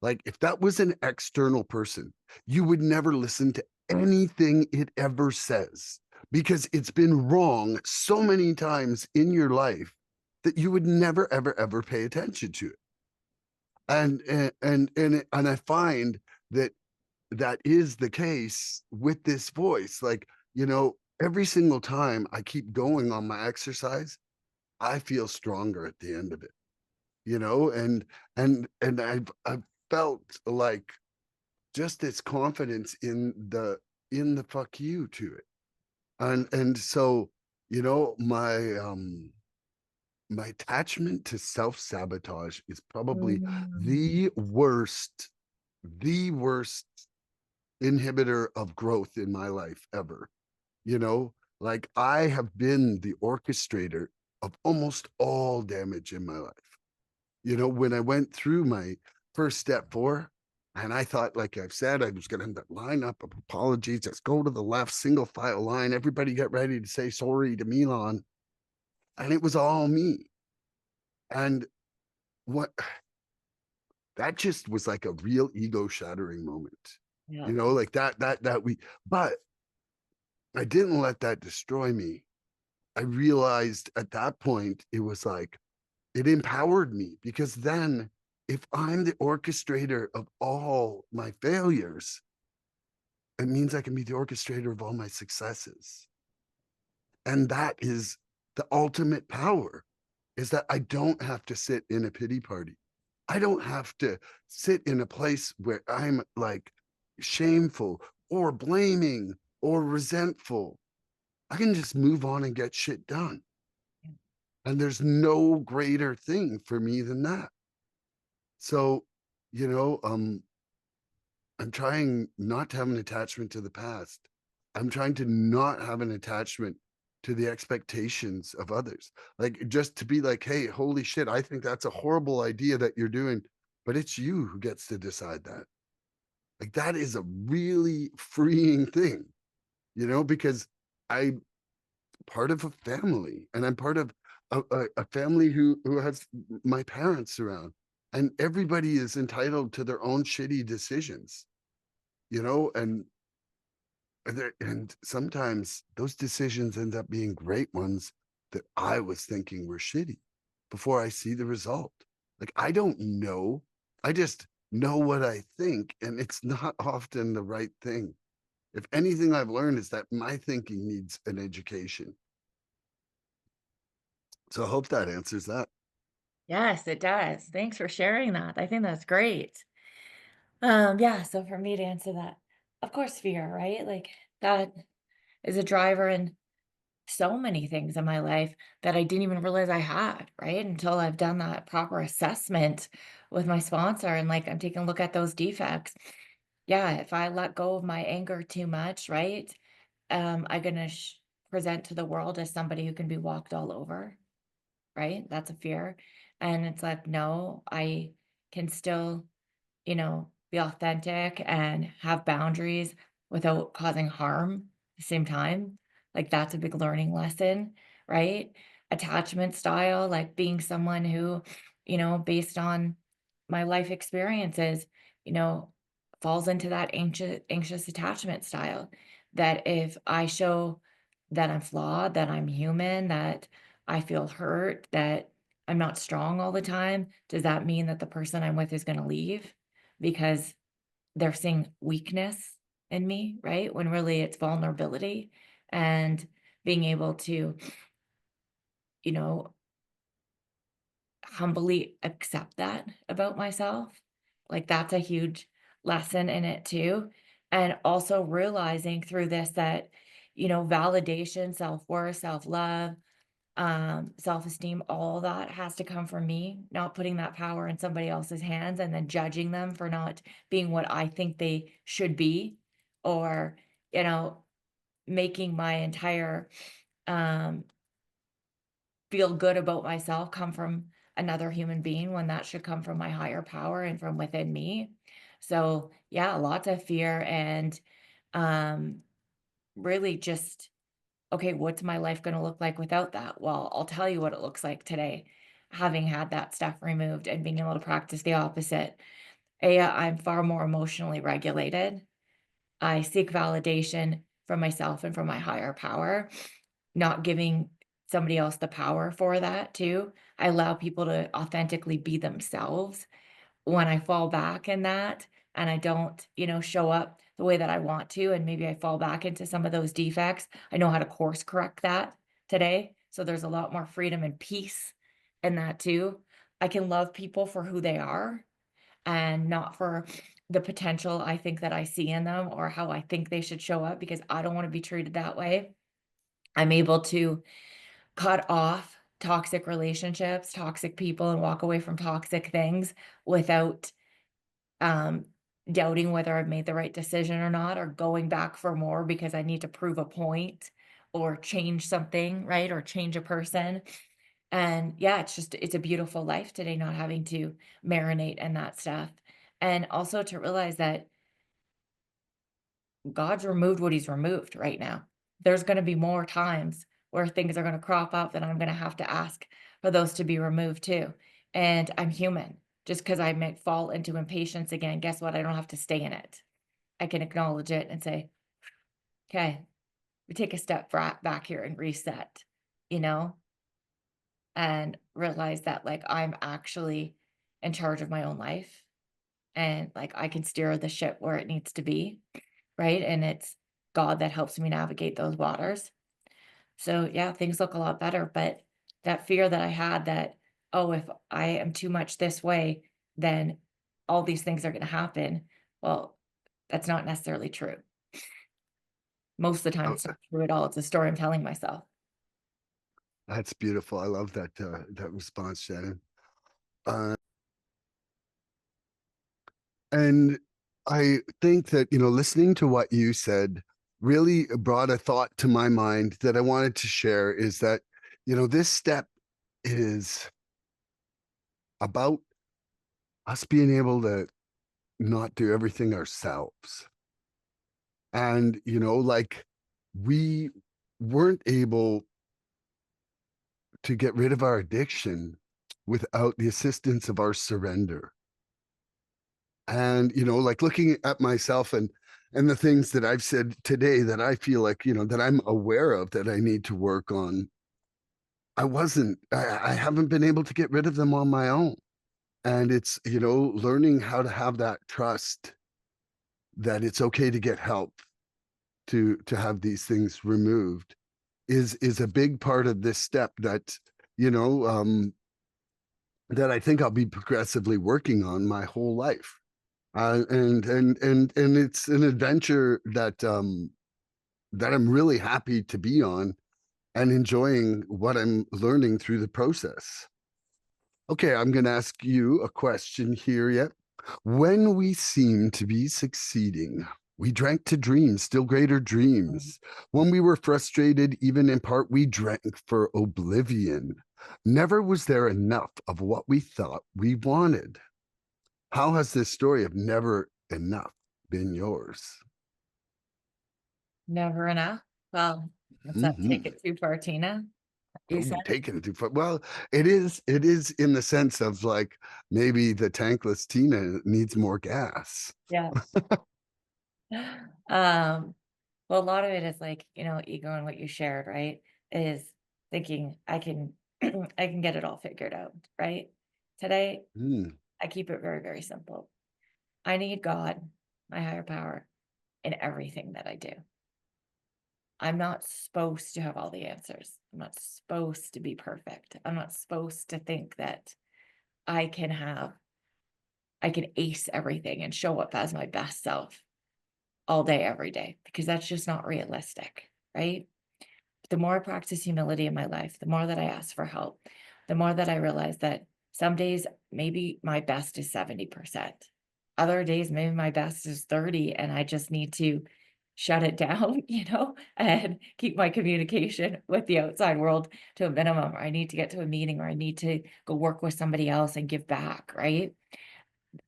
like if that was an external person, you would never listen to anything it ever says because it's been wrong so many times in your life that you would never ever ever pay attention to it. And I find that that is the case with this voice. Like, every single time I keep going on my exercise, I feel stronger at the end of it, and I've felt like just this confidence in the fuck you to it. And so, my attachment to self-sabotage is probably Mm. the worst inhibitor of growth in my life ever. You know, like I have been the orchestrator of almost all damage in my life. When I went through my first step four, and I thought, like I've said, I was going to line up of apologies, just go to the left, single file line, everybody get ready to say sorry to Milan. And it was all me. And what that just was like a real ego shattering moment. Yeah. Like but I didn't let that destroy me. I realized at that point, it was like, it empowered me because then if I'm the orchestrator of all my failures, it means I can be the orchestrator of all my successes. And that is the ultimate power, is that I don't have to sit in a pity party. I don't have to sit in a place where I'm like shameful or blaming or resentful. I can just move on and get shit done. And there's no greater thing for me than that. So, you know, um, I'm trying not to have an attachment to the past. I'm trying to not have an attachment to the expectations of others. Like just to be like, hey, holy shit, I think that's a horrible idea that you're doing, but it's you who gets to decide that. Like that is a really freeing thing, because I'm part of a family and I'm part of a family who has my parents around, and everybody is entitled to their own shitty decisions, and and sometimes those decisions end up being great ones that I was thinking were shitty before I see the result. Like I don't know. I just know what I think, and it's not often the right thing. If anything I've learned is that my thinking needs an education. So I hope that answers that. Yes, it does. Thanks for sharing that. I think that's great. Yeah, so for me to answer that, of course, fear, right? Like that is a driver in so many things in my life that I didn't even realize I had, right? Until I've done that proper assessment with my sponsor and like I'm taking a look at those defects. Yeah, if I let go of my anger too much, right? I'm gonna present to the world as somebody who can be walked all over, right? That's a fear. And it's like, no, I can still be authentic and have boundaries without causing harm at the same time. Like that's a big learning lesson, right? Attachment style, like being someone who, based on my life experiences, you know, falls into that anxious attachment style. That if I show that I'm flawed, that I'm human, that I feel hurt, that I'm not strong all the time, does that mean that the person I'm with is going to leave? Because they're seeing weakness in me, right? When really it's vulnerability and being able to, you know, humbly accept that about myself. Like that's a huge lesson in it too. And also realizing through this that, validation, self-worth, self-love, self-esteem, all that has to come from me, not putting that power in somebody else's hands and then judging them for not being what I think they should be, or, you know, making my entire um feel good about myself come from another human being when that should come from my higher power and from within me. So, yeah, lots of fear and um really just, okay, what's my life going to look like without that? Well, I'll tell you what it looks like today, having had that stuff removed and being able to practice the opposite. I'm far more emotionally regulated. I seek validation from myself and from my higher power, not giving somebody else the power for that too. I allow people to authentically be themselves. When I fall back in that and I don't, show up the way that I want to, and maybe I fall back into some of those defects, I know how to course correct that today. So there's a lot more freedom and peace in that too. I can love people for who they are and not for the potential I think that I see in them or how I think they should show up because I don't want to be treated that way. I'm able to cut off toxic relationships, toxic people, and walk away from toxic things without um, doubting whether I've made the right decision or not, or going back for more because I need to prove a point or change something, right? Or change a person. And yeah, it's a beautiful life today, not having to marinate and that stuff. And also to realize that God's removed what he's removed right now. There's going to be more times where things are going to crop up that I'm going to have to ask for those to be removed too. And I'm human. Just because I might fall into impatience again, guess what? I don't have to stay in it. I can acknowledge it and say, okay, we take a step back here and reset, you know, and realize that like I'm actually in charge of my own life and like I can steer the ship where it needs to be, right? And it's God that helps me navigate those waters. So yeah, things look a lot better. But that fear that I had that, oh, if I am too much this way, then all these things are going to happen. Well, that's not necessarily true. Most of the time, Oh, it's not true at all. It's a story I'm telling myself. that's beautiful. I love that response, Shannon. Uh, and I think that, listening to what you said really brought a thought to my mind that I wanted to share is that, this step is about us being able to not do everything ourselves. And, like we weren't able to get rid of our addiction without the assistance of our surrender. And, like looking at myself and the things that I've said today that I feel like, that I'm aware of that I need to work on. I haven't been able to get rid of them on my own. And it's, learning how to have that trust that it's okay to get help to have these things removed is a big part of this step that you know that I think I'll be progressively working on my whole life. And it's an adventure that I'm really happy to be on and enjoying what I'm learning through the process. Okay, I'm going to ask you a question here yet. When we seem to be succeeding, we drank to dreams, still greater Mm. dreams. When we were frustrated, even in part, we drank for oblivion. Never was there enough of what we thought we wanted. How has this story of never enough been yours? Never enough. Well, let's not take Hmm. it too far, Tina. You said Oh, taking it too far. Well, it is in the sense of like maybe the tankless Tina needs more gas. yeah. Um, well, a lot of it is like, ego and what you shared, right? Is thinking I can I can get it all figured out, right? Today, Hmm. I keep it very, very simple. I need God, my higher power, in everything that I do. I'm not supposed to have all the answers. I'm not supposed to be perfect. I'm not supposed to think that I can have I can ace everything and show up as my best self all day, every day, because that's just not realistic. right? The more I practice humility in my life, the more that I ask for help, the more that I realize that some days maybe my best is 70%. Other days, maybe my best is 30, and I just need to shut it down, and keep my communication with the outside world to a minimum. Or I need to get to a meeting or I need to go work with somebody else and give back, right?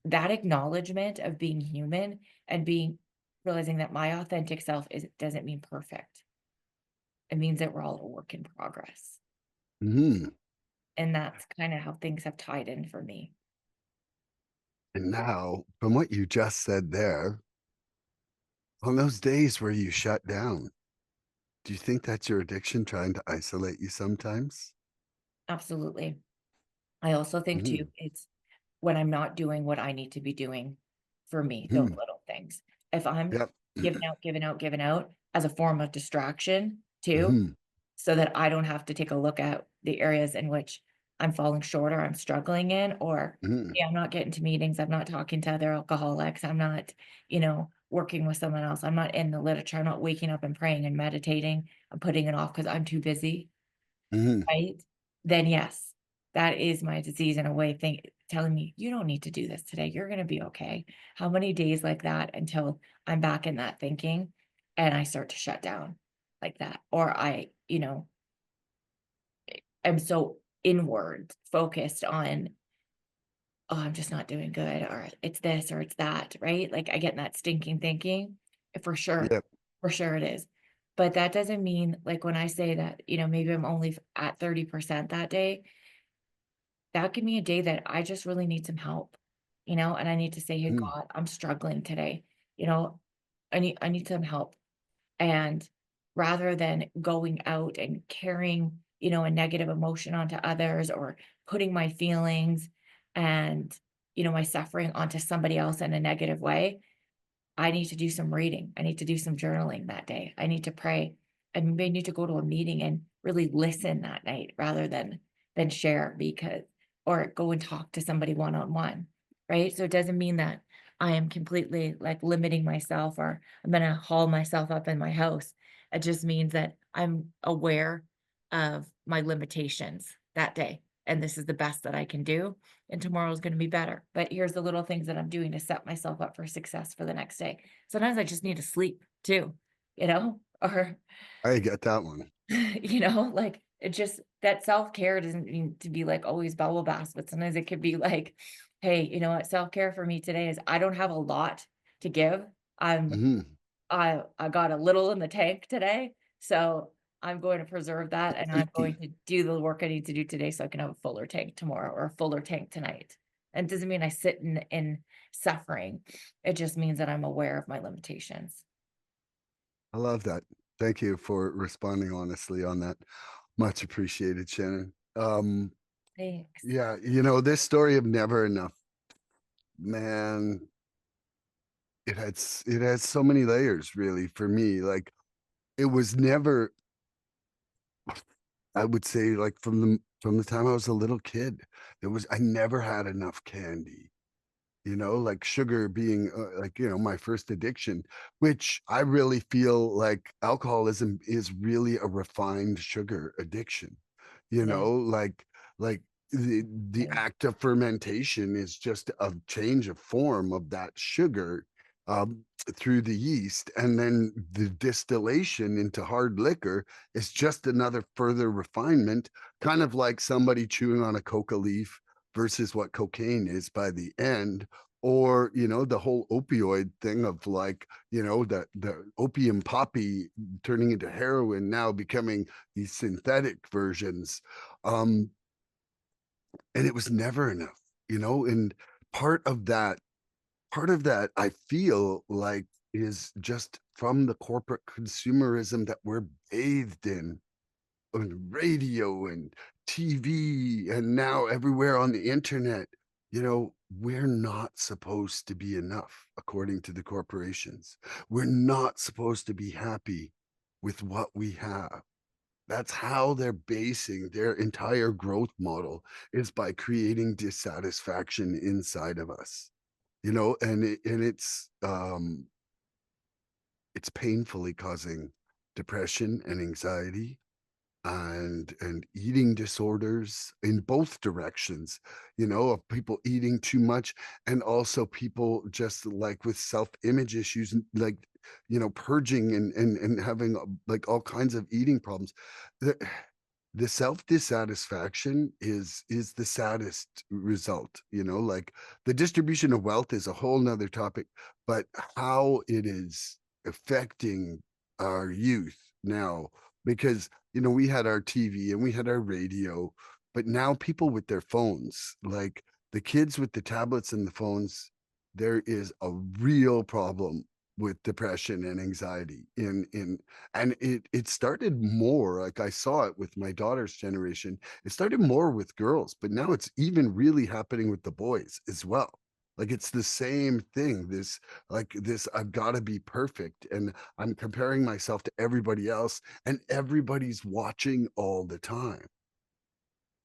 That acknowledgement of being human and realizing that my authentic self doesn't mean perfect. It means that we're all a work in progress. Mhm. And that's kinda how things have tied in for me. And now, from what you just said there, on those days where you shut down, do you think that's your addiction trying to isolate you sometimes? Absolutely. I also think too, Mhm. it's when I'm not doing what I need to be doing for me, those Mhm. little things. If I'm Yep. giving out, giving out, giving out as a form of distraction too, Mhm. so that I don't have to take a look at the areas in which I'm falling short or I'm struggling in, or, Mhm. yeah, I'm not getting to meetings, I'm not talking to other alcoholics, I'm not, working with someone else, I'm not in the literature, I'm not waking up and praying and meditating, I'm putting it off because 'cause I'm too busy, Mhm. right? Then yes, that is my disease in a way telling me, "You don't need to do this today, you're gonna be okay." How many days like that until I'm back in that thinking and I start to shut down like that? Or I'm so inward focused on, "Oh, I'm just not doing good," or "It's this or it's that," right? Like, I get in that stinking thinking, Yep. for sure it is. But that doesn't mean, like, when I say that, maybe I'm only at 30% that day, that could be a day that I just really need some help, and I need to say, "Hey, Mhm. God, I'm struggling today," you know? I need some help. And rather than going out and carrying, a negative emotion onto others or putting my feelings and, my suffering onto somebody else in a negative way, I need to do some reading. I need to do some journaling that day. I need to pray. I may need to go to a meeting and really listen that night rather than share because or go and talk to somebody one on one. Right. So it doesn't mean that I am completely like limiting myself or I'm gonna haul myself up in my house. It just means that I'm aware of my limitations that day. And this is the best that I can do and tomorrow's gonna be better. But here's the little things that I'm doing to set myself up for success for the next day. Sometimes I just need to sleep too, or, I get that one. like it just that self-care doesn't mean to be like always bubble baths, but sometimes it could be like, hey, you know what? Self-care for me today is I don't have a lot to give. I'm Mhm. I got a little in the tank today, so I'm going to preserve that, and I'm going to do the work I need to do today so I can have a fuller tank tomorrow or a fuller tank tonight. And it doesn't mean I sit in suffering. It just means that I'm aware of my limitations. I love that. Thank you for responding honestly on that. Much appreciated, Shannon. Thanks. Yeah, this story of never enough, man, it has so many layers really for me. Like it was never, I would say, like from the time I was a little kid, I never had enough candy. Like sugar being like, my first addiction, which I really feel like alcoholism is really a refined sugar addiction. You It is, know, like the it is. act of fermentation is just a change of form of that sugar um, through the yeast, and then the distillation into hard liquor is just another further refinement, kind of like somebody chewing on a coca leaf versus what cocaine is by the end, or the whole opioid thing of like the opium poppy turning into heroin, now becoming these synthetic versions. um and it was never enough, and part of that I feel like is just from the corporate consumerism that we're bathed in on radio and TV and now everywhere on the internet. We're not supposed to be enough, according to the corporations. We're not supposed to be happy with what we have. That's how they're basing their entire growth model, is by creating dissatisfaction inside of us. And it's painfully causing depression and anxiety and eating disorders in both directions, of people eating too much and also people just like with self-image issues, like, purging and having like all kinds of eating problems. The, the self-dissatisfaction is the saddest result, like the distribution of wealth is a whole nother topic, but how it is affecting our youth now, because we had our TV and we had our radio, but now people with their phones, like the kids with the tablets and the phones, there is a real problem with depression and anxiety in and it started more, like I saw it with my daughter's generation. It started more with girls, but now it's even really happening with the boys as well. Like it's the same thing, this, like this, I've got to be perfect and I'm comparing myself to everybody else and everybody's watching all the time,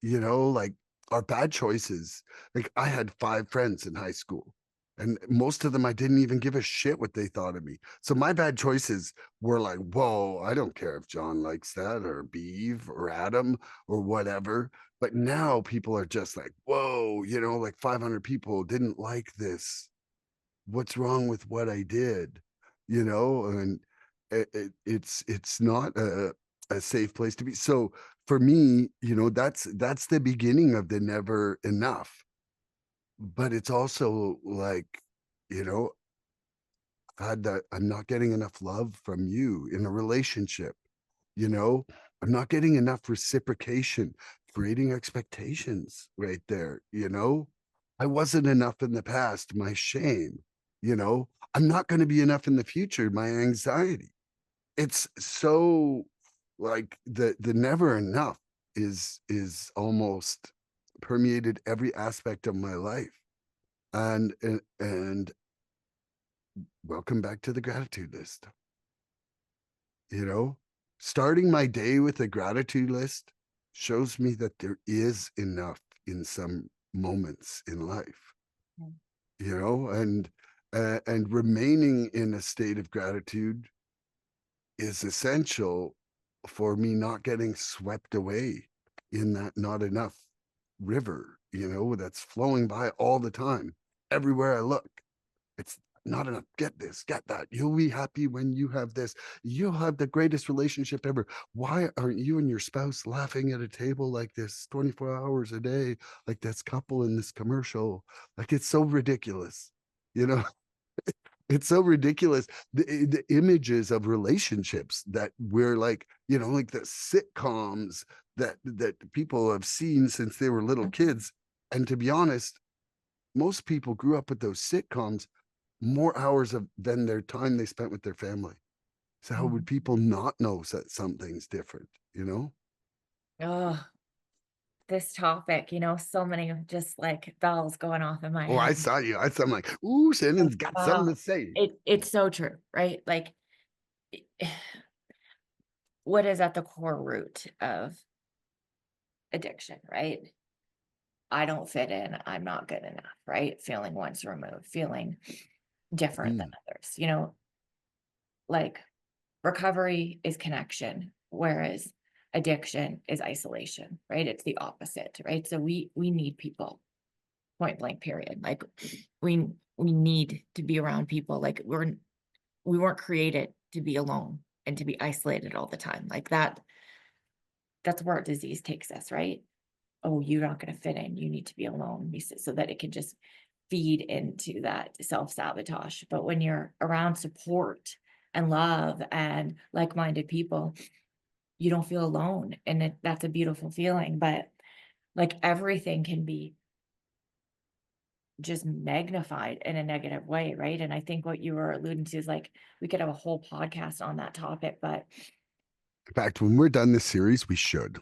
like our bad choices. Like I had 5 friends in high school, and most of them I didn't even give a shit what they thought of me. So my bad choices were like, whoa, I don't care if John likes that or Beeve or Adam or whatever. But now people are just like, whoa, like 500 people didn't like this. What's wrong with what I did? And it's not a safe place to be. So for me, that's the beginning of the never enough. But it's also like, you know, God, that I'm not getting enough love from you in a relationship, you know, I'm not getting enough reciprocation, creating expectations right there, I wasn't enough in the past, my shame, I'm not going to be enough in the future, my anxiety. It's so like the never enough is almost permeated every aspect of my life. And welcome back to the gratitude list. You know, starting my day with a gratitude list shows me that there is enough in some moments in life, Mm. and remaining in a state of gratitude is essential for me not getting swept away in that not enough river, that's flowing by all the time, everywhere I look. It's not enough. Get this, get that. You'll be happy when you have this. You'll have the greatest relationship ever. Why aren't you and your spouse laughing at a table like this 24 hours a day, like this couple in this commercial? Like it's so ridiculous. You know, it's so ridiculous. The images of relationships that we're like, like the sitcoms that people have seen since they were little kids. And to be honest, most people grew up with those sitcoms more hours of than their time they spent with their family. So how would Mhm. people not know that something's different, Oh, this topic, so many just like bells going off in my Oh, I head. saw you. I'm like, ooh, Shannon's got something Uh, to say. it's so true, right? Like, what is at the core root of addiction, right? I don't fit in. I'm not good enough, right? Feeling once removed, feeling different than Mm, others. Like recovery is connection, whereas addiction is isolation, right? It's the opposite, right? So we need people, point blank, period. Like we need to be around people. Like we weren't created to be alone and to be isolated all the time. Like that's where disease takes us, right? Oh, you're not going to fit in. You need to be alone so that it can just feed into that self-sabotage. But when you're around support and love and like-minded people, you don't feel alone. And that's a beautiful feeling. But like everything can be just magnified in a negative way, right? And I think what you were alluding to is like we could have a whole podcast on that topic, but in fact, when we're done this series, we should.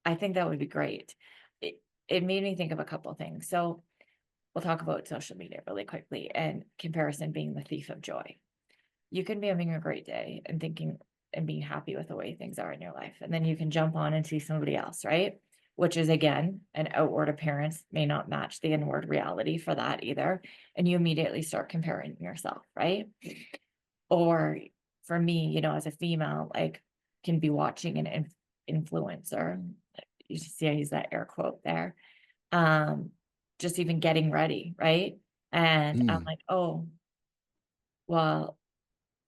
I think that would be great. It made me think of a couple of things. So we'll talk about social media really quickly and comparison being the thief of joy. You can be having a great day and thinking and being happy with the way things are in your life. And then you can jump on and see somebody else, right? Which is again, an outward appearance may not match the inward reality for that either. And you immediately start comparing yourself, right? Or for me, as a female, like, can be watching an influencer, you see I use that air quote there, um, just even getting ready, right? And I'm Mm, like, "Oh, well,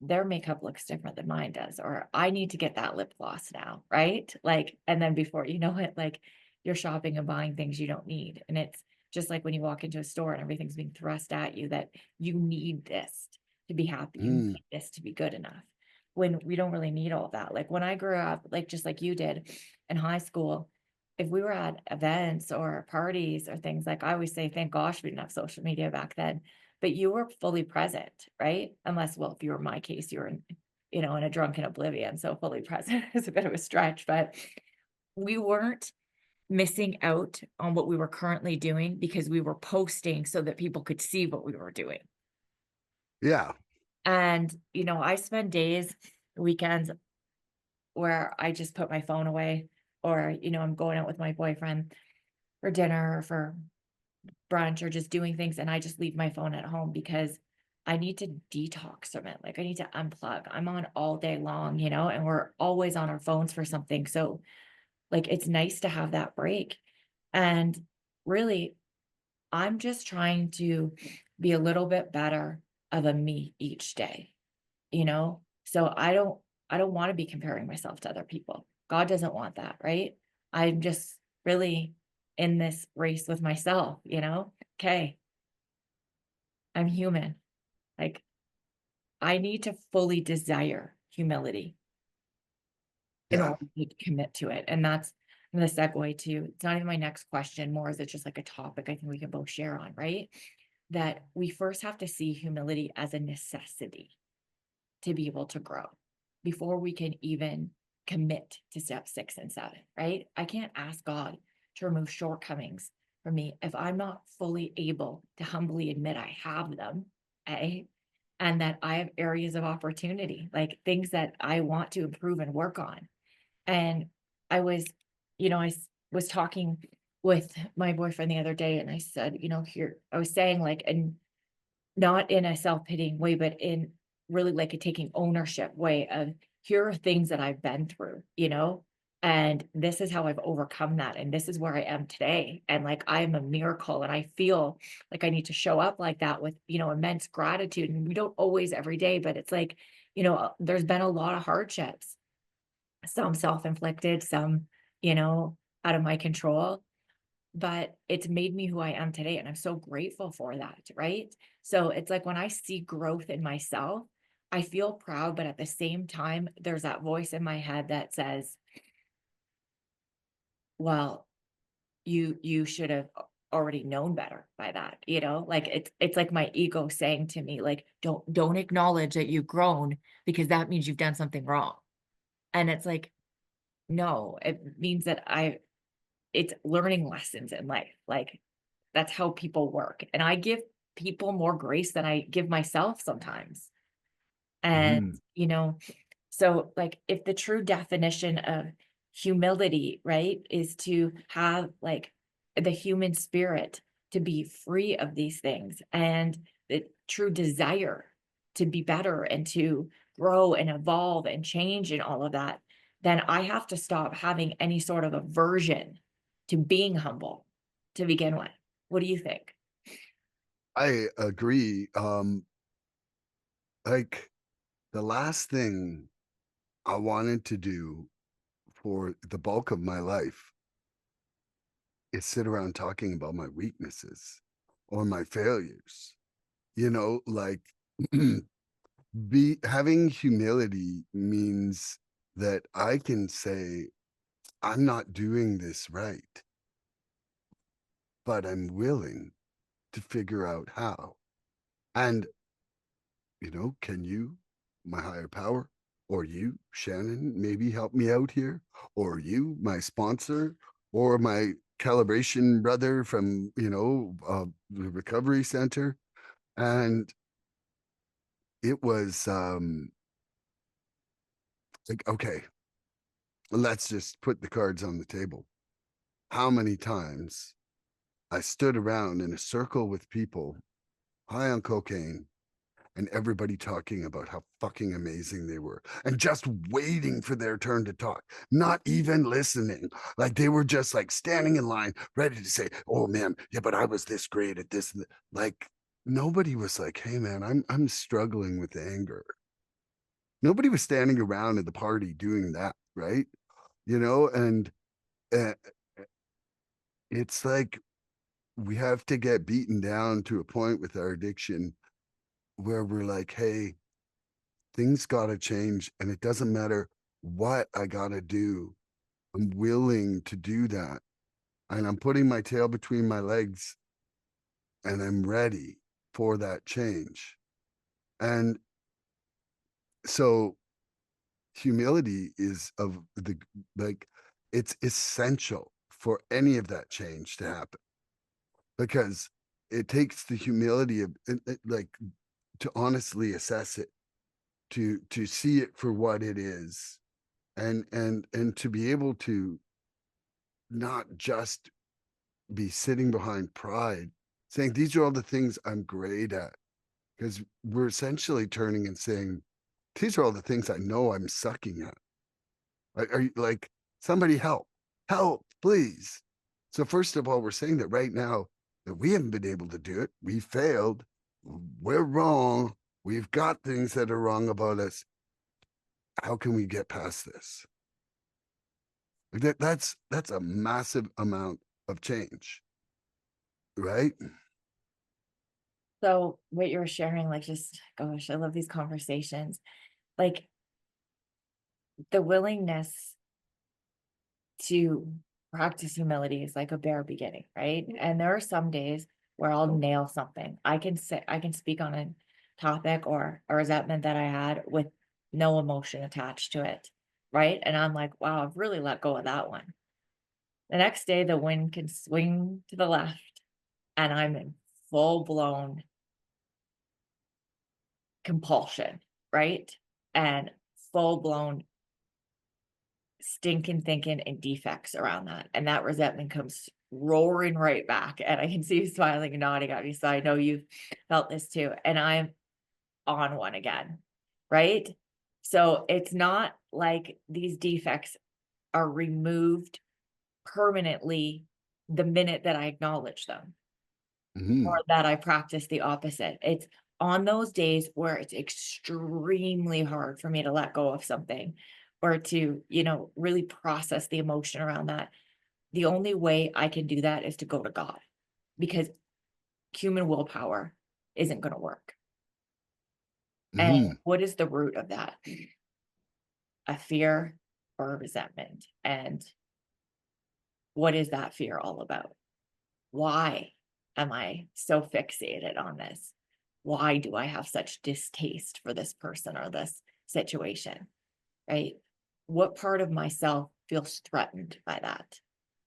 their makeup looks different than mine does," or "I need to get that lip gloss now," right? Like, and then before you know it, like, you're shopping and buying things you don't need, and it's just like when you walk into a store and everything's being thrust at you that you need this to be happy, you mm, need this to be good enough, when we don't really need all of that. Like, when I grew up, like, just like you did in high school, if we were at events or parties or things, like, I always say, "Thank gosh we didn't have social media back then," but you were fully present, right? Unless, well, if you were my case, you were in a drunken oblivion, so fully present is a bit of a stretch, but we weren't missing out on what we were currently doing because we were posting so that people could see what we were doing. yeah. And, I spend days, weekends where I just put my phone away or, I'm going out with my boyfriend for dinner or for brunch or just doing things, and I just leave my phone at home because I need to detox from it. Like, I need to unplug. I'm on all day long, and we're always on our phones for something. So, like, it's nice to have that break. And really, I'm just trying to be a little bit better of a me each day, you know? So I don't want to be comparing myself to other people. God doesn't want that, right? I'm just really in this race with myself, Okay, I'm human. Like, I need to fully desire humility in Yeah. order to commit to it. And that's I'm gonna segue to it's not even my next question, more is it just like a topic I think we can both share on, right? That we first have to see humility as a necessity to be able to grow before we can even commit to step 6 and 7, right? I can't ask God to remove shortcomings from me if I'm not fully able to humbly admit I have them, A, and that I have areas of opportunity, like things that I want to improve and work on. And I was, was talking with my boyfriend the other day and I said, here, I was saying like, and not in a self-pitying way, but in really like a taking ownership way of here are things that I've been through, and this is how I've overcome that. And this is where I am today. And like I am a miracle. And I feel like I need to show up like that with, immense gratitude. And we don't always every day, but it's like, there's been a lot of hardships, some self-inflicted, some, out of my control, but it's made me who I am today, and I'm so grateful for that, right? So it's like when I see growth in myself, I feel proud, but at the same time, there's that voice in my head that says, "Well, you should have already known better by that," Like it's like my ego saying to me, like, "Don't acknowledge that you've grown because that means you've done something wrong." And it's like, no, it means that it's learning lessons in life. Like that's how people work, and I give people more grace than I give myself sometimes, and, Mhm. so, like, if the true definition of humility, right, is to have, like, the human spirit to be free of these things and the true desire to be better and to grow and evolve and change and all of that, then I have to stop having any sort of aversion to being humble to begin with. What do you think? I agree. Like the last thing I wanted to do for the bulk of my life is sit around talking about my weaknesses or my failures. Like be having humility means that I can say, I'm not doing this right, but I'm willing to figure out how. And, can you, my higher power, or you, Shannon, maybe help me out here? Or you, my sponsor, or my calibration brother from, the recovery center. And it was like, okay, let's just put the cards on the table. How many times I stood around in a circle with people high on cocaine and everybody talking about how fucking amazing they were and just waiting for their turn to talk, not even listening. Like they were just like standing in line, ready to say, "Oh man, yeah, but I was this great at this." Like nobody was like, "Hey man, I'm struggling with anger." Nobody was standing around at the party doing that, right? You know, and uh, it's like we have to get beaten down to a point with our addiction where we're like, hey, things got to change. And it doesn't matter what I got to do. I'm willing to do that. And I'm putting my tail between my legs and I'm ready for that change. And so humility is of the like, it's essential for any of that change to happen because it takes the humility of like to honestly assess it, to see it for what it is, and to be able to not just be sitting behind pride, saying these are all the things I'm great at, because we're essentially turning and saying these are all the things I know I'm sucking at. Are you like somebody help, please? So first of all, we're saying that right now that we haven't been able to do it. We failed. We're wrong. We've got things that are wrong about us. How can we get past this? Like that's a massive amount of change, right? So what you're sharing, like, just gosh, I love these conversations. Like the willingness to practice humility is like a bare beginning, right? And there are some days where I'll nail something. I can speak on a topic or a resentment that I had with no emotion attached to it, right? And I'm like, wow, I've really let go of that one. The next day, the wind can swing to the left, and I'm in full blown compulsion, right? And full blown stinking thinking and defects around that. And that resentment comes roaring right back. And I can see you smiling and nodding at me. So I know you've felt this too. And I'm on one again, right? So it's not like these defects are removed permanently the minute that I acknowledge them or Hmm. that I practice the opposite. It's on those days where it's extremely hard for me to let go of something or to, really process the emotion around that. The only way I can do that is to go to God because human willpower isn't going to work. And Hmm. what is the root of that? A fear or a resentment? And what is that fear all about? Why am I so fixated on this? Why do I have such distaste for this person or this situation? Right? What part of myself feels threatened by that?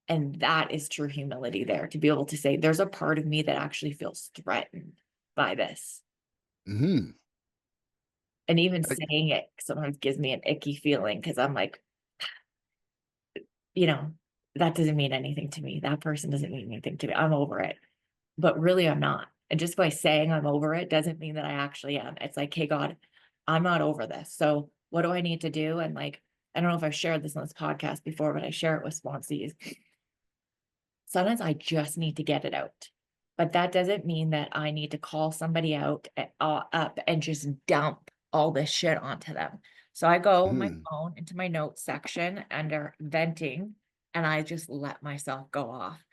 And that is true humility there to be able to say, there's a part of me that actually feels threatened by this. Hmm. And even saying it sometimes gives me an icky feeling because I'm like, you know, that doesn't mean anything to me. That person doesn't mean anything to me. I'm over it. But really, I'm not. And just by saying I'm over it doesn't mean that I actually am. It's like, hey, God, I'm not over this. So what do I need to do? And like, I don't know if I've shared this on this podcast before, but I share it with sponsees. Sometimes I just need to get it out. But that doesn't mean that I need to call somebody out up and just dump all this shit onto them. So I go on my Hmm. phone into my notes section under venting and I just let myself go off.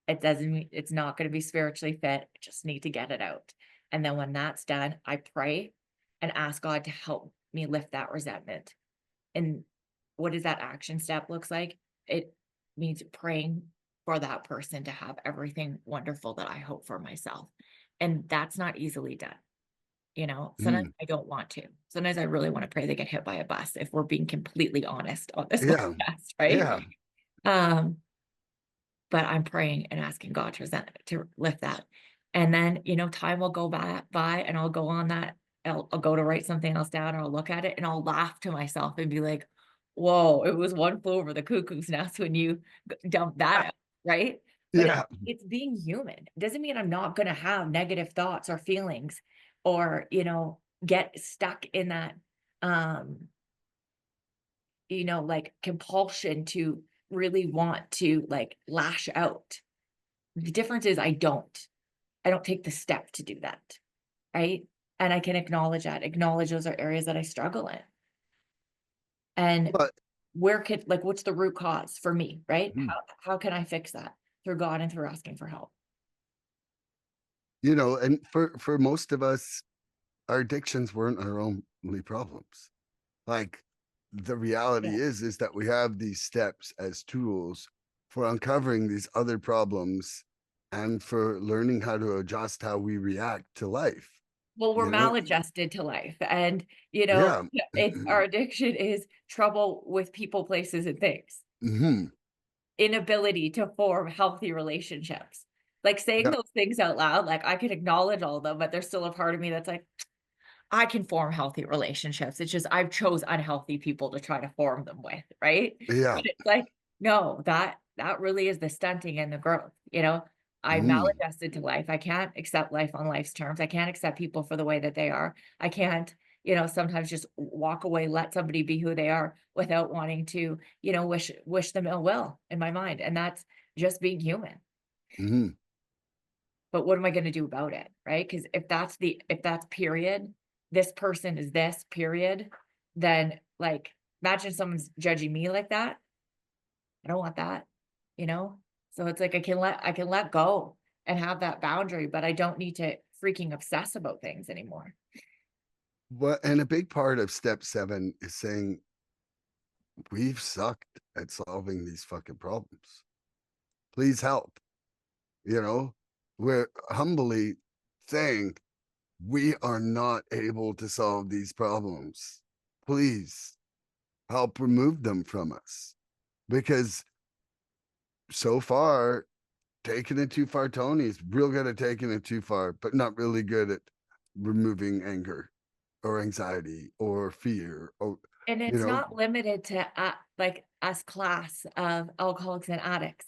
It doesn't mean it's not going to be spiritually fit. I just need to get it out. And then when that's done, I pray and ask God to help me lift that resentment. And what does that action step looks like? It means praying for that person to have everything wonderful that I hope for myself. And that's not easily done. Sometimes Hmm. I don't want to. Sometimes I really want to pray they get hit by a bus if we're being completely honest on this Yeah. podcast, right? Yeah. Um, but I'm praying and asking God to lift that. And then, time will go by and I'll go on that. I'll go to write something else down or I'll look at it and I'll laugh to myself and be like, whoa, it was one flew over the cuckoo's nest when you dump that out, right? But Yeah. it's being human. It doesn't mean I'm not going to have negative thoughts or feelings. or, get stuck in that, um, like compulsion to really want to like lash out. The difference is I don't take the step to do that, right? And I can acknowledge that, acknowledge those are areas that I struggle in. And But, where could like what's the root cause for me, right? mm, How can I fix that? Through God and through asking for help. and for most of us, our addictions weren't our only problems. Like, the Yeah. reality is that we have these steps as tools for uncovering these other problems and for learning how to adjust how we react to life, Well, we're you know? maladjusted to life and, Yeah. it's our addiction is trouble with people, places, and things. Mhm. Inability to form healthy relationships. Like, saying Yeah. those things out loud, like, I can acknowledge all of them, but there's still a part of me that's like, I can form healthy relationships. It's just I've chose unhealthy people to try to form them with, right? Yeah. But it's like, no, that really is the stunting and the growth, I'm Mm. maladjusted to life. I can't accept life on life's terms. I can't accept people for the way that they are. I can't, sometimes just walk away, let somebody be who they are without wanting to, wish them ill will in my mind. And that's just being human. Mhm. But what am I gonna do about it, right? Because if that's period, this person is this, period, then, like, imagine someone's judging me like that. I don't want that, you know? So it's like I can let go and have that boundary, but I don't need to freaking obsess about things anymore. And a big part of step 7 is saying, "We've sucked at solving these fucking problems. Please help." You know? We're humbly saying, "We are not able to solve these problems. Please help remove them from us." Because so far, taking it too far, Tony is real good at taking it too far, but not really good at removing anger or anxiety or fear or, And you it's know? not limited to, like, us class of alcoholics and addicts.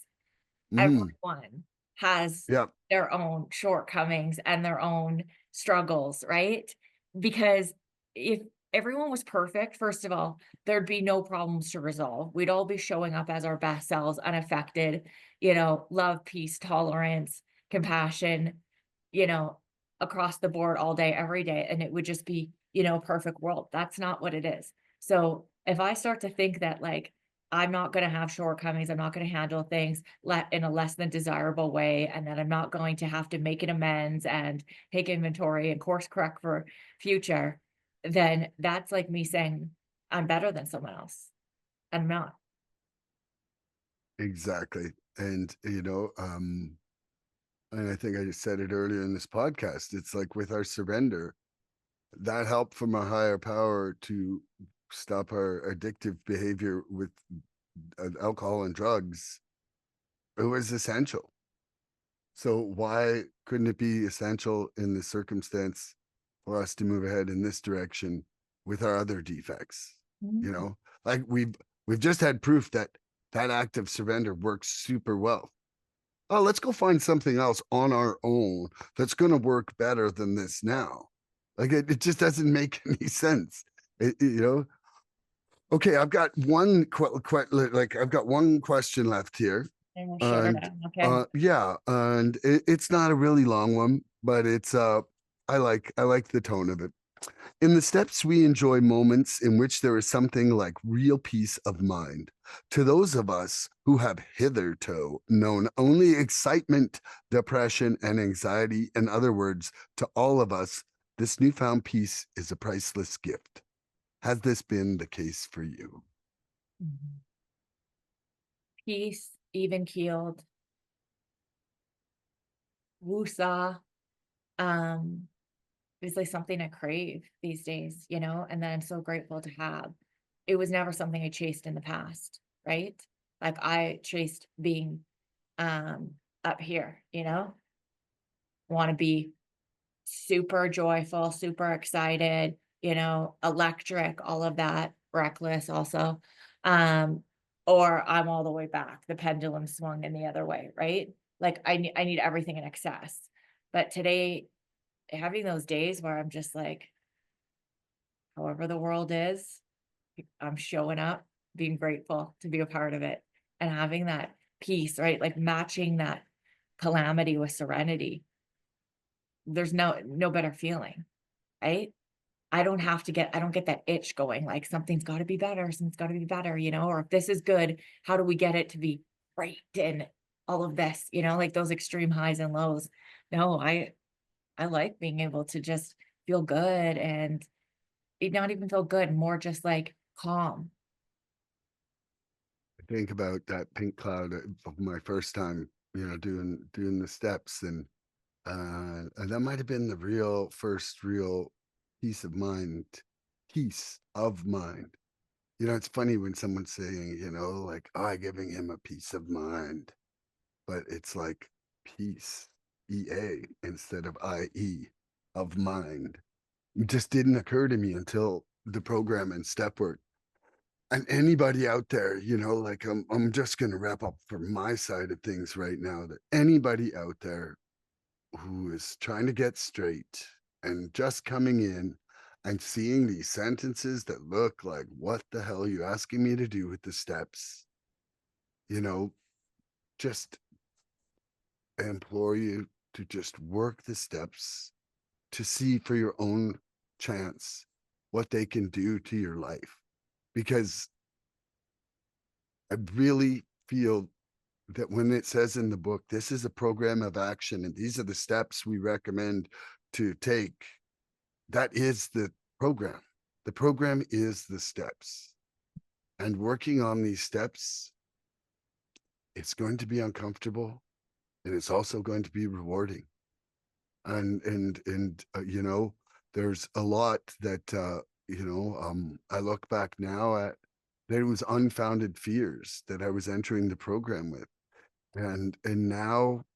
Mm, Everyone has yeah, their own shortcomings and their own struggles, right? Because if everyone was perfect, first of all, there'd be no problems to resolve. We'd all be showing up as our best selves, unaffected, love, peace, tolerance, compassion, you know, across the board all day, every day. And it would just be, a perfect world. That's not what it is. So if I start to think that, like, I'm not going to have shortcomings, I'm not going to handle things in a less than desirable way, and that I'm not going to have to make an amends and take inventory and course correct for future, then that's like me saying I'm better than someone else. I'm not. exactly. And, and I think I just said it earlier in this podcast. It's like with our surrender, that help from a higher power to stop our addictive behavior with alcohol and drugs, it was essential. So why couldn't it be essential in this circumstance for us to move ahead in this direction with our other defects? You Mhm. know, like we've just had proof that that act of surrender works super well. Oh, let's go find something else on our own that's going to work better than this now. Like it just doesn't make any sense. You know, okay, I've got I've got one question left here, And we'll share it and out. Okay. yeah, and it's not a really long one, but it's I like the tone of it. In the steps, we enjoy moments in which there is something like real peace of mind. To those of us who have hitherto known only excitement, depression, and anxiety, in other words, to all of us, this newfound peace is a priceless gift. Has this been the case for you? Mhm. Peace, even keeled, woosah, um, is like something I crave these days, and that I'm so grateful to have. It was never something I chased in the past, right? Like I chased being up here, want to be super joyful, super excited, electric, all of that, reckless also. Um, or I'm all the way back, the pendulum swung in the other way, right? Like I need everything in excess. But today having those days where I'm just like, however the world is, I'm showing up, being grateful to be a part of it, and having that peace, right? Like matching that calamity with serenity. There's no better feeling, right? I don't get that itch going, like something's gotta be better, something's gotta be better, or if this is good, how do we get it to be great and all of this, like those extreme highs and lows. No, I like being able to just feel good and not even feel good, more just like calm. I think about that pink cloud of my first time, doing the steps, and that might have been the real first real peace of mind, peace of mind. It's funny when someone's saying, like, "Oh, I giving him a peace of mind," but it's like peace, EA instead of IE of mind. It just didn't occur to me until the program and step work. And anybody out there, like I'm just gonna wrap up from my side of things right now, that anybody out there who is trying to get straight and just coming in and seeing these sentences that look like, what the hell are you asking me to do with the steps? You know, just implore you to just work the steps to see for your own chance what they can do to your life. Because I really feel that when it says in the book, this is a program of action and these are the steps we recommend to take, that is the program. The program is the steps. And working on these steps, it's going to be uncomfortable and it's also going to be rewarding. And there's a lot that I look back now at, that it was unfounded fears that I was entering the program with. And now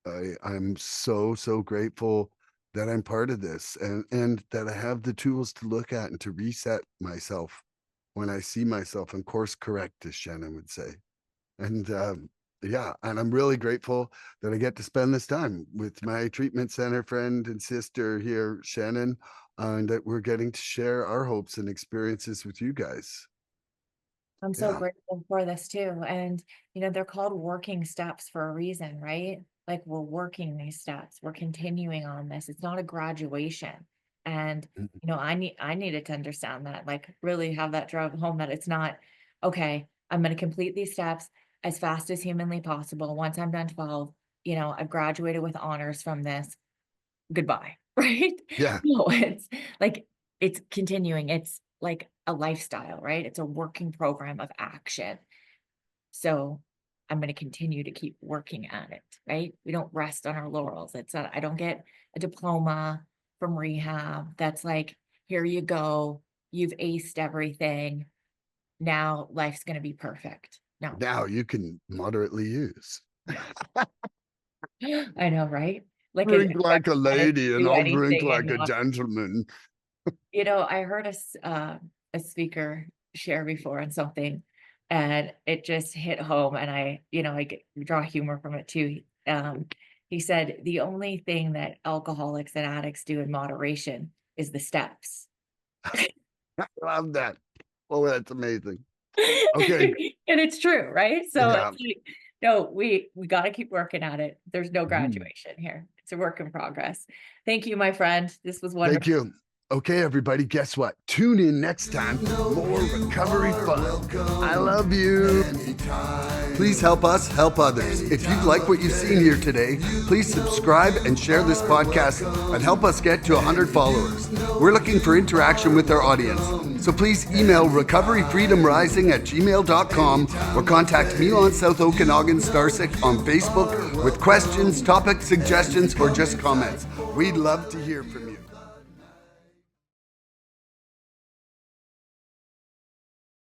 I'm so grateful that I'm part of this, and that I have the tools to look at and to reset myself when I see myself and course correct, as Shannon would say. And yeah, and I'm really grateful that I get to spend this time with my treatment center friend and sister here, Shannon, and that we're getting to share our hopes and experiences with you guys. I'm so Yeah. grateful for this too. And, they're called working steps for a reason, right? Like we're working these steps, we're continuing on this. It's not a graduation. And, Mhm. I needed to understand that, like really have that drive home that it's not, okay, I'm going to complete these steps as fast as humanly possible. Once I'm done 12, I've graduated with honors from this. Goodbye, right? Yeah. No, it's continuing. It's like a lifestyle, right? It's a working program of action. So I'm going to continue to keep working at it, right? We don't rest on our laurels. I don't get a diploma from rehab that's like, here you go, you've aced everything. Now life's going to be perfect. No, Now you can moderately use. no. I know, right? Like Drink expect like a to lady and do I'll drink anything and like a not. gentleman. I heard a speaker share before on something, and it just hit home, and draw humor from it too. He said, "The only thing that alcoholics and addicts do in moderation is the steps." I love that. Oh, that's amazing. Okay. And it's true, right? So Yeah. it's like, no, we gotta keep working at it. There's no Mhm. graduation here. It's a work in progress. Thank you, my friend. This was Thank wonderful. you. Okay, everybody, guess what? Tune in next time for more recovery fun. I love you. Please help us help others. If you'd like what you've seen here today, please subscribe and share this podcast and help us get to 100 followers. We're looking for interaction with our audience. So please email recoveryfreedomrising@gmail.com or contact Milan South Okanagan Starcic on Facebook with questions, topic suggestions, or just comments. We'd love to hear from you.